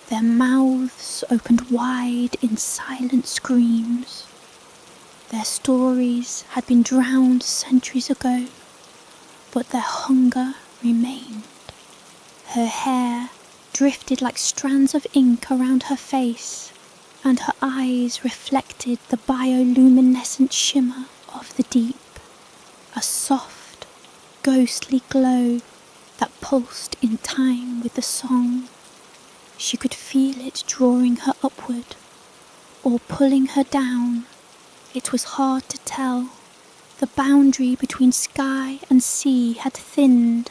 their mouths opened wide in silent screams. Their stories had been drowned centuries ago, but their hunger remained. Her hair drifted like strands of ink around her face, and her eyes reflected the bioluminescent shimmer of the deep, a soft, ghostly glow that pulsed in time with the song. She could feel it drawing her upward, or pulling her down. It was hard to tell. The boundary between sky and sea had thinned,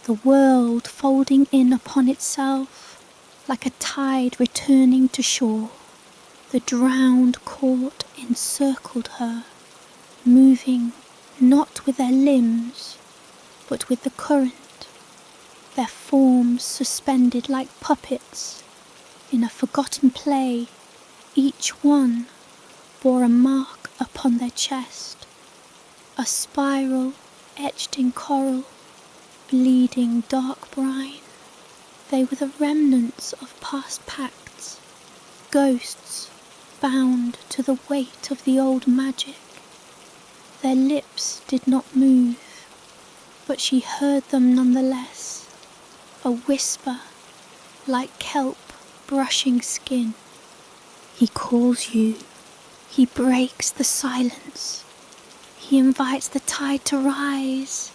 the world folding in upon itself like a tide returning to shore. The drowned court encircled her, moving not with their limbs, but with the current, their forms suspended like puppets in a forgotten play. Each one bore a mark upon their chest, a spiral etched in coral, bleeding dark brine. They were the remnants of past pacts, ghosts bound to the weight of the old magic. Their lips did not move, but she heard them nonetheless, a whisper like kelp brushing skin. He calls you. He breaks the silence. He invites the tide to rise.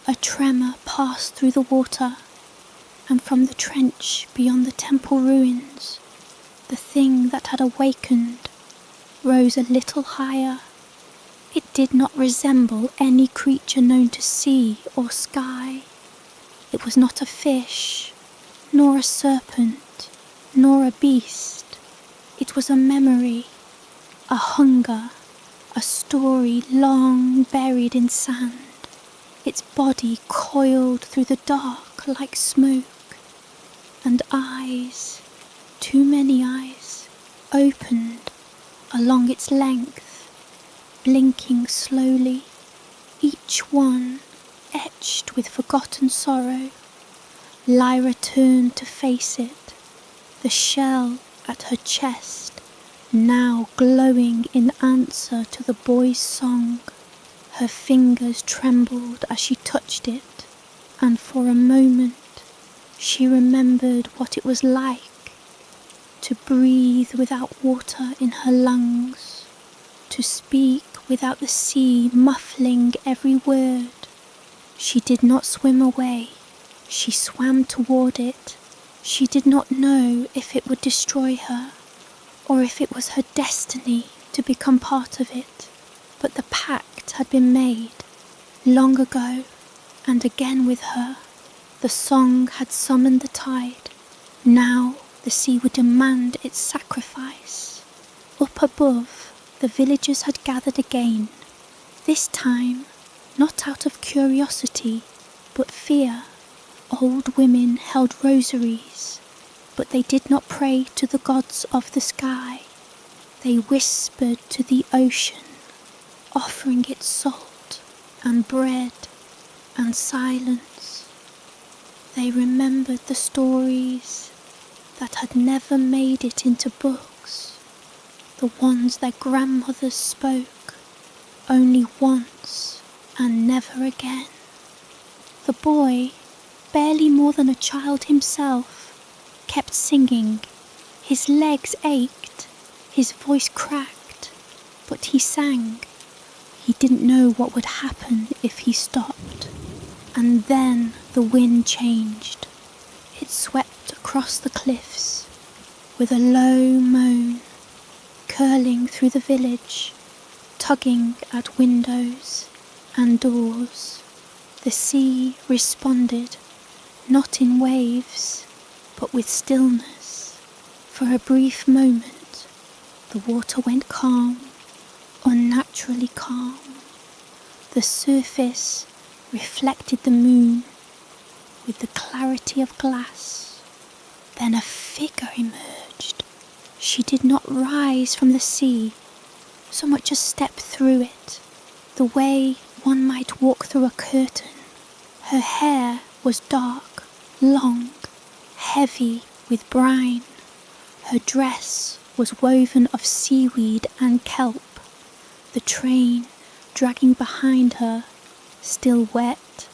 A tremor passed through the water, and from the trench beyond the temple ruins, the thing that had awakened rose a little higher. It did not resemble any creature known to sea or sky. It was not a fish, nor a serpent, nor a beast. It was a memory, a hunger, a story long buried in sand. Its body coiled through the dark like smoke, and eyes, too many eyes, opened along its length, blinking slowly, each one etched with forgotten sorrow. Lyra turned to face it, the shell at her chest now glowing in answer to the boy's song. Her fingers trembled as she touched it, and for a moment she remembered what it was like to breathe without water in her lungs, to speak without the sea muffling every word. She did not swim away. She swam toward it. She did not know if it would destroy her, or if it was her destiny to become part of it. But the pact had been made, long ago, and again with her. The song had summoned the tide. Now the sea would demand its sacrifice. Up above, the villagers had gathered again, this time not out of curiosity, but fear. Old women held rosaries, but they did not pray to the gods of the sky. They whispered to the ocean, offering it salt and bread and silence. They remembered the stories that had never made it into books, the ones their grandmothers spoke only once and never again. The boy, barely more than a child himself, kept singing. His legs ached, his voice cracked, but he sang. He didn't know what would happen if he stopped. And then the wind changed. It swept across the cliffs with a low moan, curling through the village, tugging at windows and doors. The sea responded, not in waves, but with stillness. For a brief moment, the water went calm, unnaturally calm. The surface reflected the moon with the clarity of glass. Then a figure emerged. She did not rise from the sea, so much as step through it, the way one might walk through a curtain. Her hair was dark, long, heavy with brine. Her dress was woven of seaweed and kelp. The train dragging behind her, still wet.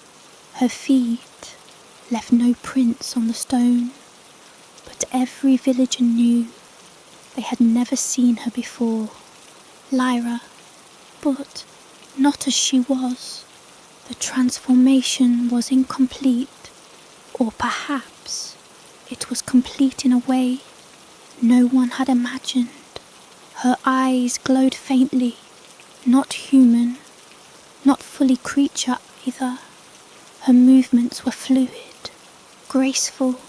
Her feet left no prints on the stone, but every villager knew they had never seen her before. Lyra, but not as she was. The transformation was incomplete, or perhaps it was complete in a way no one had imagined. Her eyes glowed faintly, not human, not fully creature either. Her movements were fluid, graceful,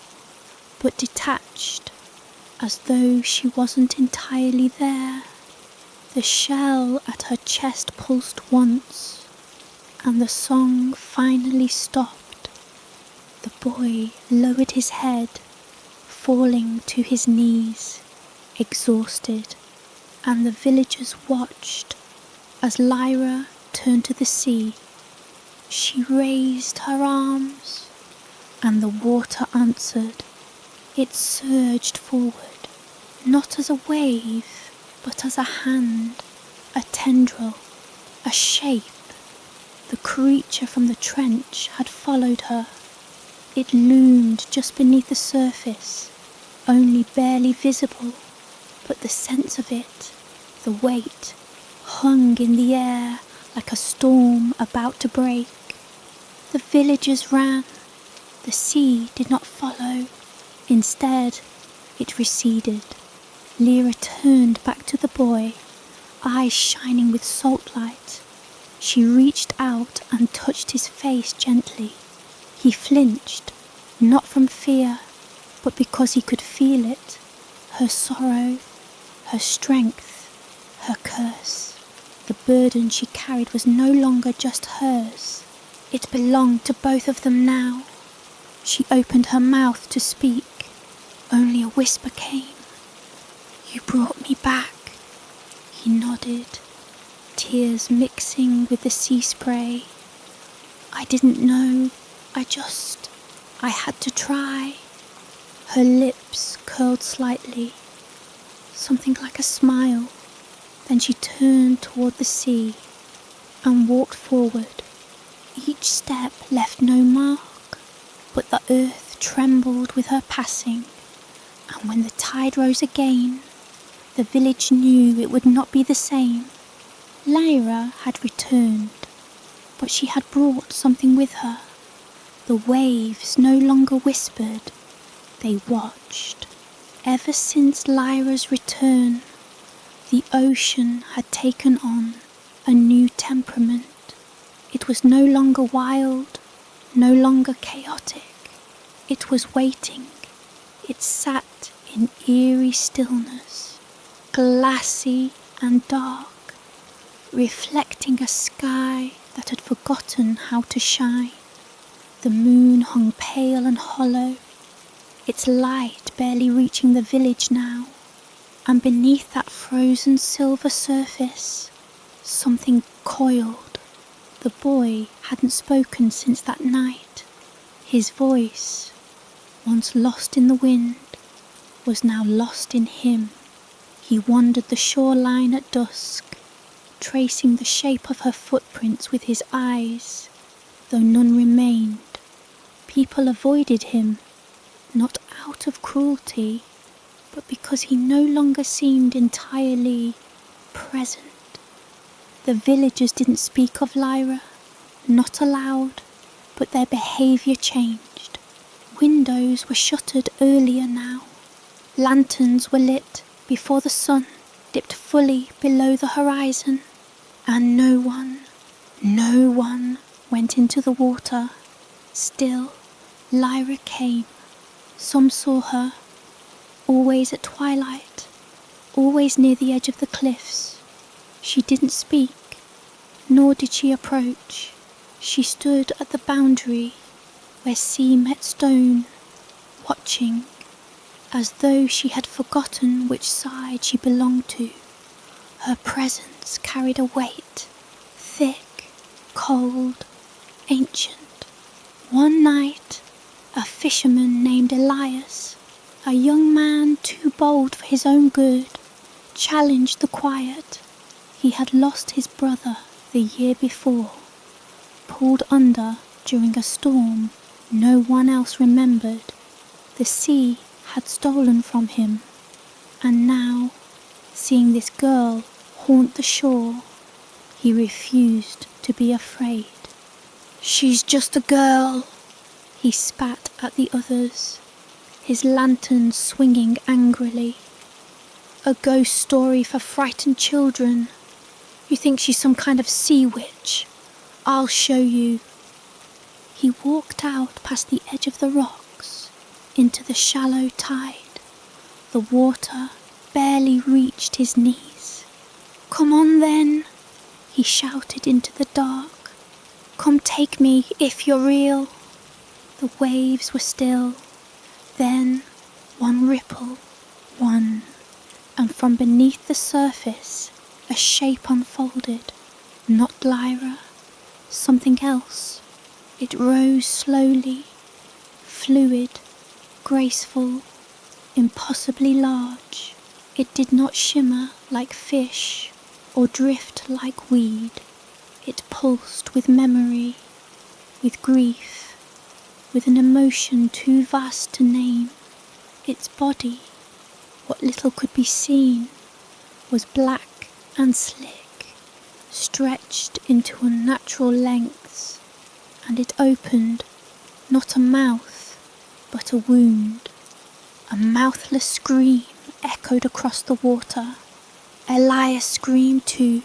but detached, as though she wasn't entirely there. The shell at her chest pulsed once, and the song finally stopped. The boy lowered his head, falling to his knees, exhausted, and the villagers watched as Lyra turned to the sea. She raised her arms, and the water answered. It surged forward, not as a wave, but as a hand, a tendril, a shape. The creature from the trench had followed her. It loomed just beneath the surface, only barely visible, but the sense of it, the weight, hung in the air like a storm about to break. The villagers ran. The sea did not follow. Instead, it receded. Lyra turned back to the boy, eyes shining with salt light. She reached out and touched his face gently. He flinched, not from fear, but because he could feel it. Her sorrow, her strength, her curse. The burden she carried was no longer just hers. It belonged to both of them now. She opened her mouth to speak. Only a whisper came. "You brought me back." He nodded, tears mixing with the sea spray. "I didn't know. I had to try." Her lips curled slightly, something like a smile. Then she turned toward the sea and walked forward. Each step left no mark, but the earth trembled with her passing. And when the tide rose again, the village knew it would not be the same. Lyra had returned, but she had brought something with her. The waves no longer whispered, they watched. Ever since Lyra's return, the ocean had taken on a new temperament. It was no longer wild, no longer chaotic. It was waiting. It sat in eerie stillness, glassy and dark, reflecting a sky that had forgotten how to shine. The moon hung pale and hollow, its light barely reaching the village now, and beneath that frozen silver surface, something coiled. The boy hadn't spoken since that night. His voice, once lost in the wind, was now lost in him. He wandered the shoreline at dusk, tracing the shape of her footprints with his eyes. Though none remained, people avoided him, not out of cruelty, but because he no longer seemed entirely present. The villagers didn't speak of Lyra, not aloud, but their behaviour changed. Windows were shuttered earlier now. Lanterns were lit before the sun dipped fully below the horizon, and no one went into the water. Still, Lyra came. Some saw her, always at twilight, always near the edge of the cliffs. She didn't speak, nor did she approach. She stood at the boundary where sea met stone, watching, as though she had forgotten which side she belonged to. Her presence carried a weight, thick, cold, ancient. One night, a fisherman named Elias, a young man too bold for his own good, challenged the quiet. He had lost his brother the year before, pulled under during a storm no one else remembered. The sea had stolen from him, and now, seeing this girl haunt the shore, he refused to be afraid. "She's just a girl," he spat at the others, his lantern swinging angrily. "A ghost story for frightened children. You think she's some kind of sea witch? I'll show you." He walked out past the edge of the rocks into the shallow tide. The water barely reached his knees. "Come on then," he shouted into the dark. "Come take me if you're real." The waves were still. Then one ripple, one, and from beneath the surface a shape unfolded. Not Lyra, something else. It rose slowly, fluid, graceful, impossibly large. It did not shimmer like fish or drift like weed. It pulsed with memory, with grief, with an emotion too vast to name. Its body, what little could be seen, was black and slick, stretched into unnatural lengths, and it opened, not a mouth, but a wound. A mouthless scream echoed across the water. Elias screamed too.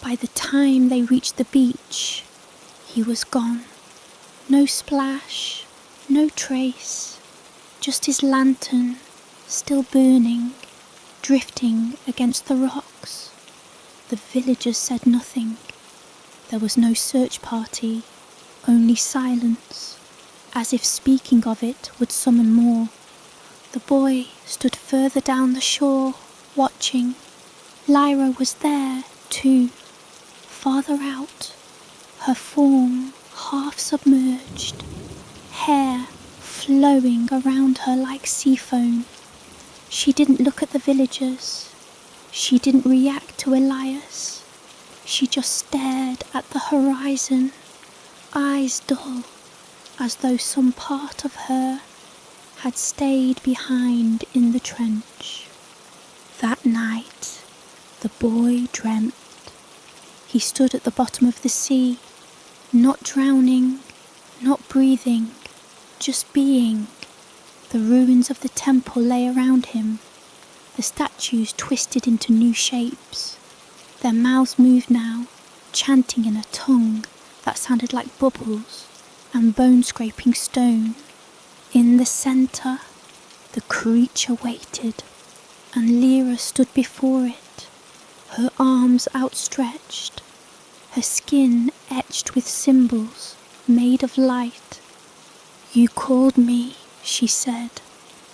By the time they reached the beach, he was gone. No splash, no trace, just his lantern, still burning, drifting against the rocks. The villagers said nothing. There was no search party, only silence, as if speaking of it would summon more. The boy stood further down the shore, watching. Lyra was there, too, farther out, her form half submerged, hair flowing around her like sea foam. She didn't look at the villagers. She didn't react to Elias. She just stared at the horizon, eyes dull, as though some part of her had stayed behind in the trench. That night, the boy dreamt. He stood at the bottom of the sea, not drowning, not breathing, just being. The ruins of the temple lay around him. The statues twisted into new shapes. Their mouths moved now, chanting in a tongue that sounded like bubbles and bone-scraping stone. In the centre, the creature waited, and Lyra stood before it, her arms outstretched, her skin etched with symbols made of light. "You called me," she said,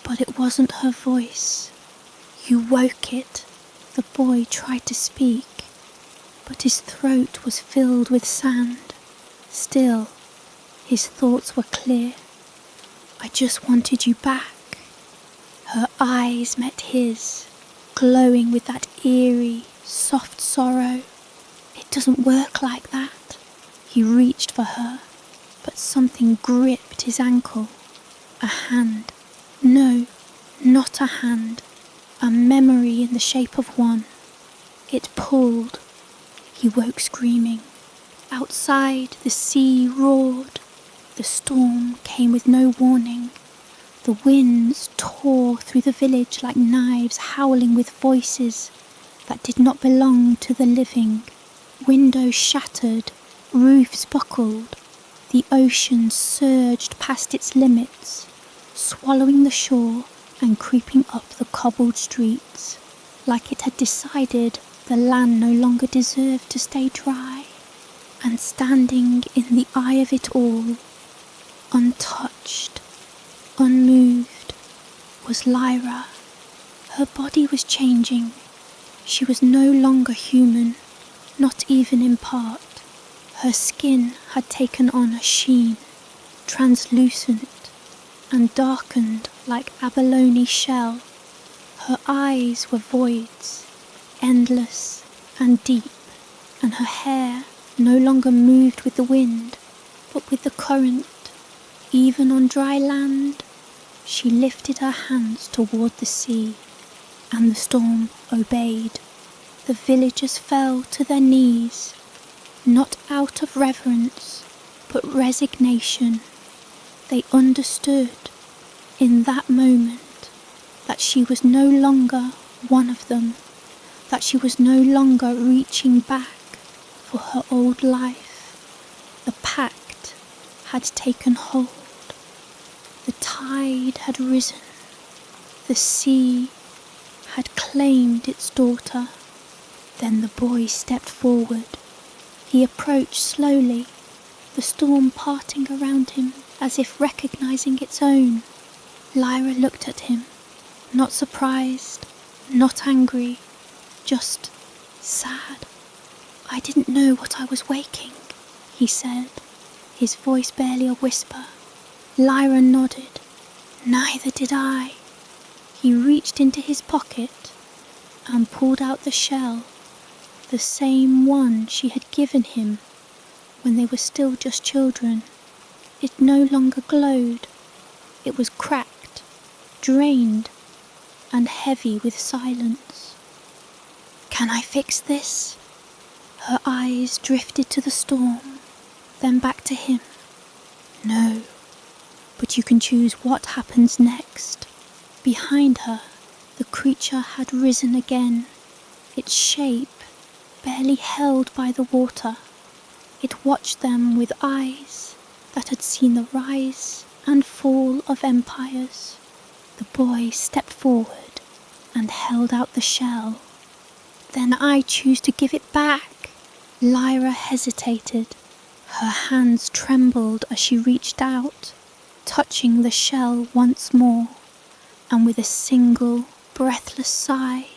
but it wasn't her voice. "You woke it." The boy tried to speak, but his throat was filled with sand. Still, his thoughts were clear. "I just wanted you back." Her eyes met his, glowing with that eerie, soft sorrow. "It doesn't work like that." He reached for her, but something gripped his ankle. A hand. No, not a hand. A memory in the shape of one. It pulled. He woke screaming. Outside, the sea roared. The storm came with no warning. The winds tore through the village like knives, howling with voices that did not belong to the living. Windows shattered, roofs buckled. The ocean surged past its limits, swallowing the shore and creeping up the cobbled streets, like it had decided the land no longer deserved to stay dry. And standing in the eye of it all, untouched, unmoved, was Lyra. Her body was changing. She was no longer human, not even in part. Her skin had taken on a sheen, translucent and darkened like abalone shell. Her eyes were voids, endless and deep, and her hair no longer moved with the wind, but with the current. Even on dry land, she lifted her hands toward the sea, and the storm obeyed. The villagers fell to their knees, not out of reverence, but resignation. They understood, in that moment, that she was no longer one of them, that she was no longer reaching back for her old life. The pact had taken hold. The tide had risen. The sea had claimed its daughter. Then the boy stepped forward. He approached slowly, the storm parting around him as if recognizing its own. Lyra looked at him, not surprised, not angry, just sad. "I didn't know what I was waking," he said, his voice barely a whisper. Lyra nodded. "Neither did I." He reached into his pocket and pulled out the shell, the same one she had given him when they were still just children. It no longer glowed. It was cracked, drained, and heavy with silence. "Can I fix this?" Her eyes drifted to the storm, then back to him. "No, but you can choose what happens next." Behind her, the creature had risen again, its shape barely held by the water. It watched them with eyes that had seen the rise and fall of empires. The boy stepped forward and held out the shell. "Then I choose to give it back." Lyra hesitated. Her hands trembled as she reached out, touching the shell once more, and with a single breathless sigh,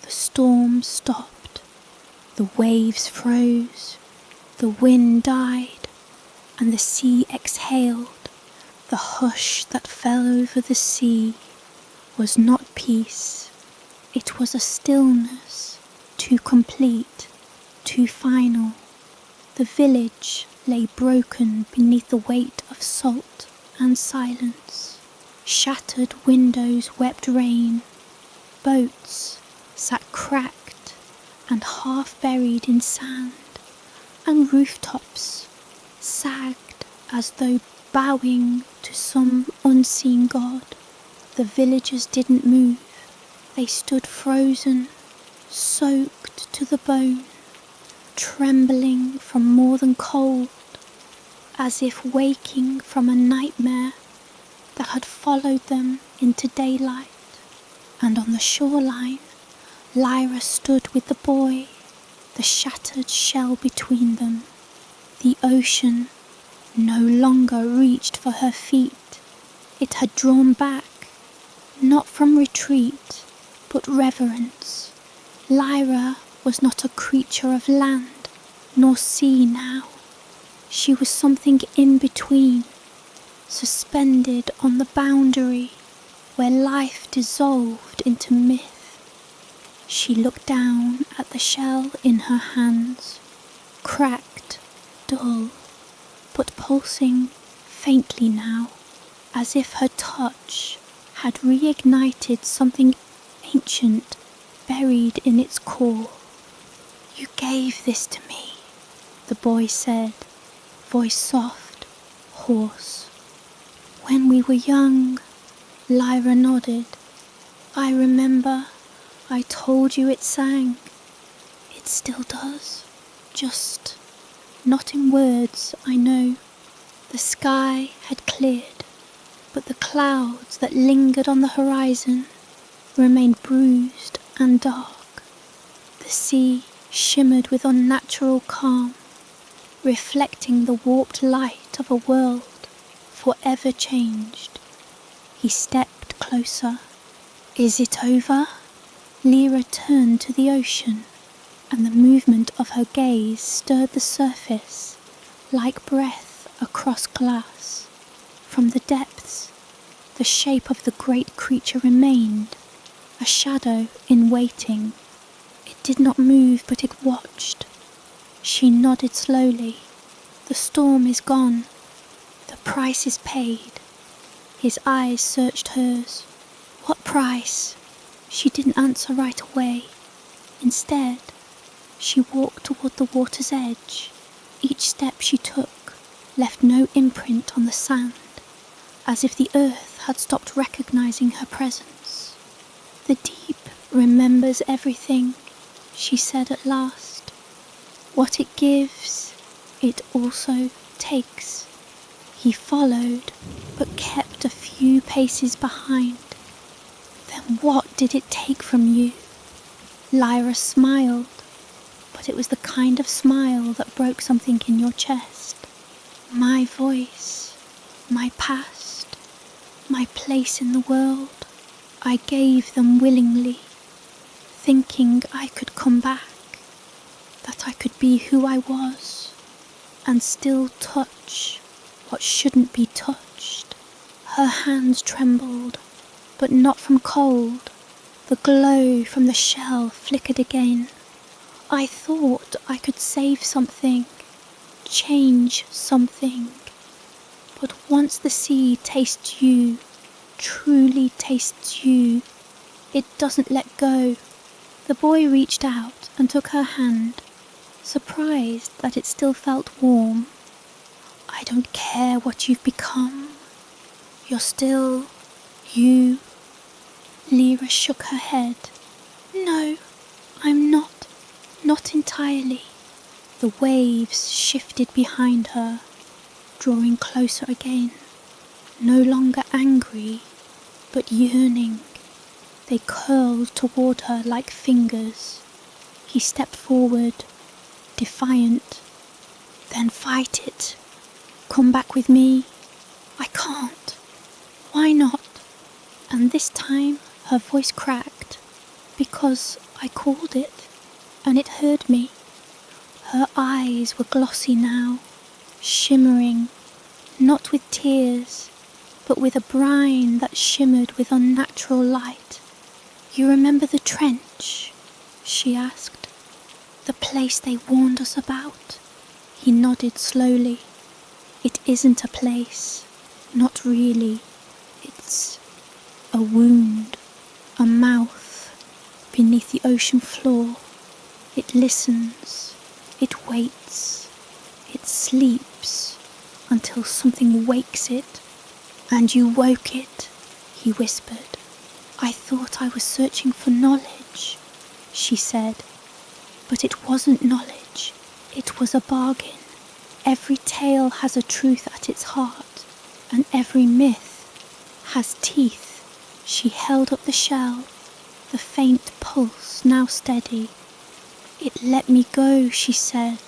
the storm stopped. The waves froze, the wind died, and the sea exhaled. The hush that fell over the sea was not peace. It was a stillness, too complete, too final. The village lay broken beneath the weight of salt and silence. Shattered windows wept rain. Boats sat cracked and half buried in sand, and rooftops sagged as though bowing to some unseen god. The villagers didn't move. They stood frozen, soaked to the bone, trembling from more than cold, as if waking from a nightmare that had followed them into daylight. And on the shoreline, Lyra stood with the boy, the shattered shell between them. The ocean no longer reached for her feet. It had drawn back, not from retreat, but reverence. Lyra was not a creature of land nor sea now. She was something in between, suspended on the boundary where life dissolved into myth. She looked down at the shell in her hands, cracked, dull, but pulsing faintly now, as if her touch had reignited something ancient buried in its core. "You gave this to me," the boy said, voice soft, hoarse. "When we were young," Lyra nodded. "I remember I told you it sang. It still does, just not in words, I know." The sky had cleared, but the clouds that lingered on the horizon remained bruised and dark. The sea shimmered with unnatural calm, reflecting the warped light of a world forever changed. He stepped closer. "Is it over?" Lyra turned to the ocean, and the movement of her gaze stirred the surface like breath across glass. From the depths, the shape of the great creature remained, a shadow in waiting. It did not move, but it watched. She nodded slowly. "The storm is gone. The price is paid." His eyes searched hers. "What price?" She didn't answer right away. Instead, she walked toward the water's edge. Each step she took left no imprint on the sand, as if the earth had stopped recognizing her presence. "The deep remembers everything," she said at last. "What it gives, it also takes." He followed, but kept a few paces behind. "Then what did it take from you?" Lyra smiled, but it was the kind of smile that broke something in your chest. "My voice, my past, my place in the world. I gave them willingly, thinking I could come back, that I could be who I was, and still touch what shouldn't be touched." Her hands trembled, but not from cold. The glow from the shell flickered again. "I thought I could save something, change something. But once the sea tastes you, truly tastes you, it doesn't let go." The boy reached out and took her hand, surprised that it still felt warm. "I don't care what you've become. You're still you." Lyra shook her head. "No, I'm not. not entirely. The waves shifted behind her, drawing closer again, no longer angry, but yearning. They curled toward her like fingers. He stepped forward, defiant. Then fight it. Come back with me. I can't. Why not? And this time her voice cracked, because I called it, and it heard me. Her eyes were glossy now, shimmering, not with tears, but with a brine that shimmered with unnatural light. You remember the trench? She asked. The place they warned us about? He nodded slowly. It isn't a place. Not really. It's a wound, a mouth beneath the ocean floor. It listens, it waits, it sleeps until something wakes it. And you woke it, he whispered. I thought I was searching for knowledge, she said. But it wasn't knowledge, it was a bargain. Every tale has a truth at its heart, and every myth has teeth. She held up the shell, the faint pulse now steady. It let me go, she said,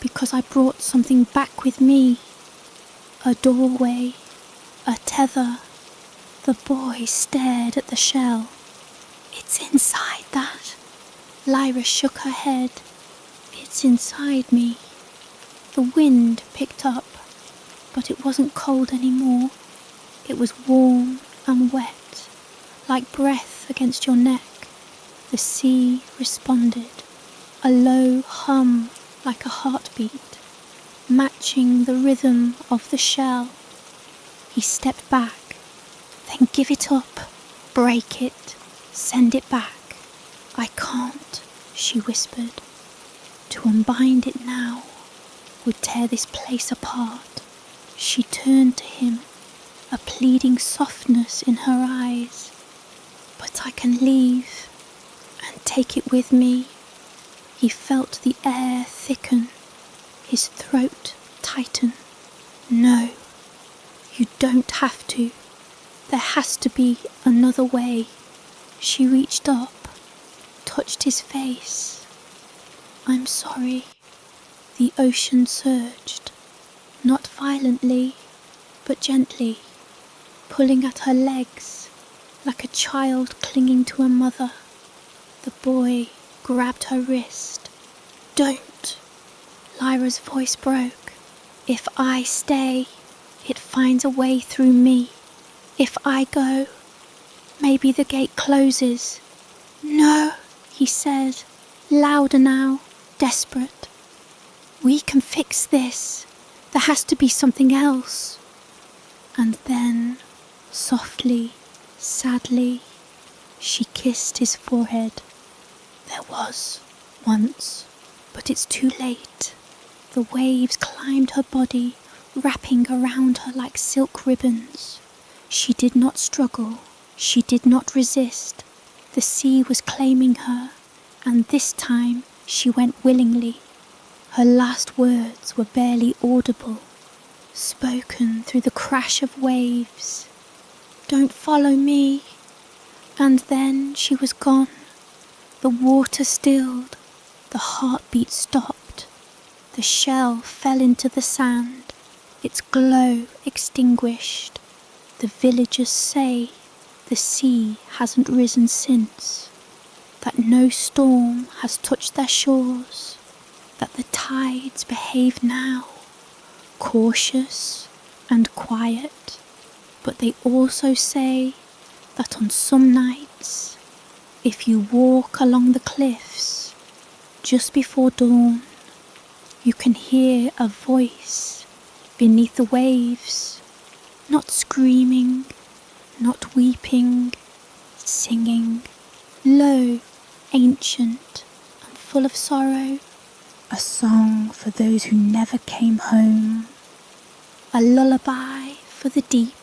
because I brought something back with me. A doorway, a tether. The boy stared at the shell. It's inside that. Lyra shook her head. It's inside me. The wind picked up, but it wasn't cold anymore. It was warm and wet, like breath against your neck. The sea responded, a low hum like a heartbeat, matching the rhythm of the shell. He stepped back. Then give it up, break it, send it back. I can't, she whispered. To unbind it now would tear this place apart. She turned to him, a pleading softness in her eyes. But I can leave and take it with me. He felt the air thicken, his throat tighten. No, you don't have to. There has to be another way. She reached up, touched his face. I'm sorry. The ocean surged, not violently, but gently, pulling at her legs like a child clinging to a mother. The boy grabbed her wrist. Don't! Lyra's voice broke. If I stay, it finds a way through me. If I go, maybe the gate closes. No, he said, louder now, desperate. We can fix this. There has to be something else. And then, softly, sadly, she kissed his forehead. There was, once, but it's too late. The waves climbed her body, wrapping around her like silk ribbons. She did not struggle, she did not resist. The sea was claiming her, and this time she went willingly. Her last words were barely audible, spoken through the crash of waves. Don't follow me. And then she was gone. The water stilled, the heartbeat stopped. The shell fell into the sand, its glow extinguished. The villagers say the sea hasn't risen since, that no storm has touched their shores, that the tides behave now, cautious and quiet, but they also say that on some nights, if you walk along the cliffs just before dawn, you can hear a voice beneath the waves, not screaming, not weeping, singing, low, ancient, and full of sorrow. A song for those who never came home, a lullaby for the deep,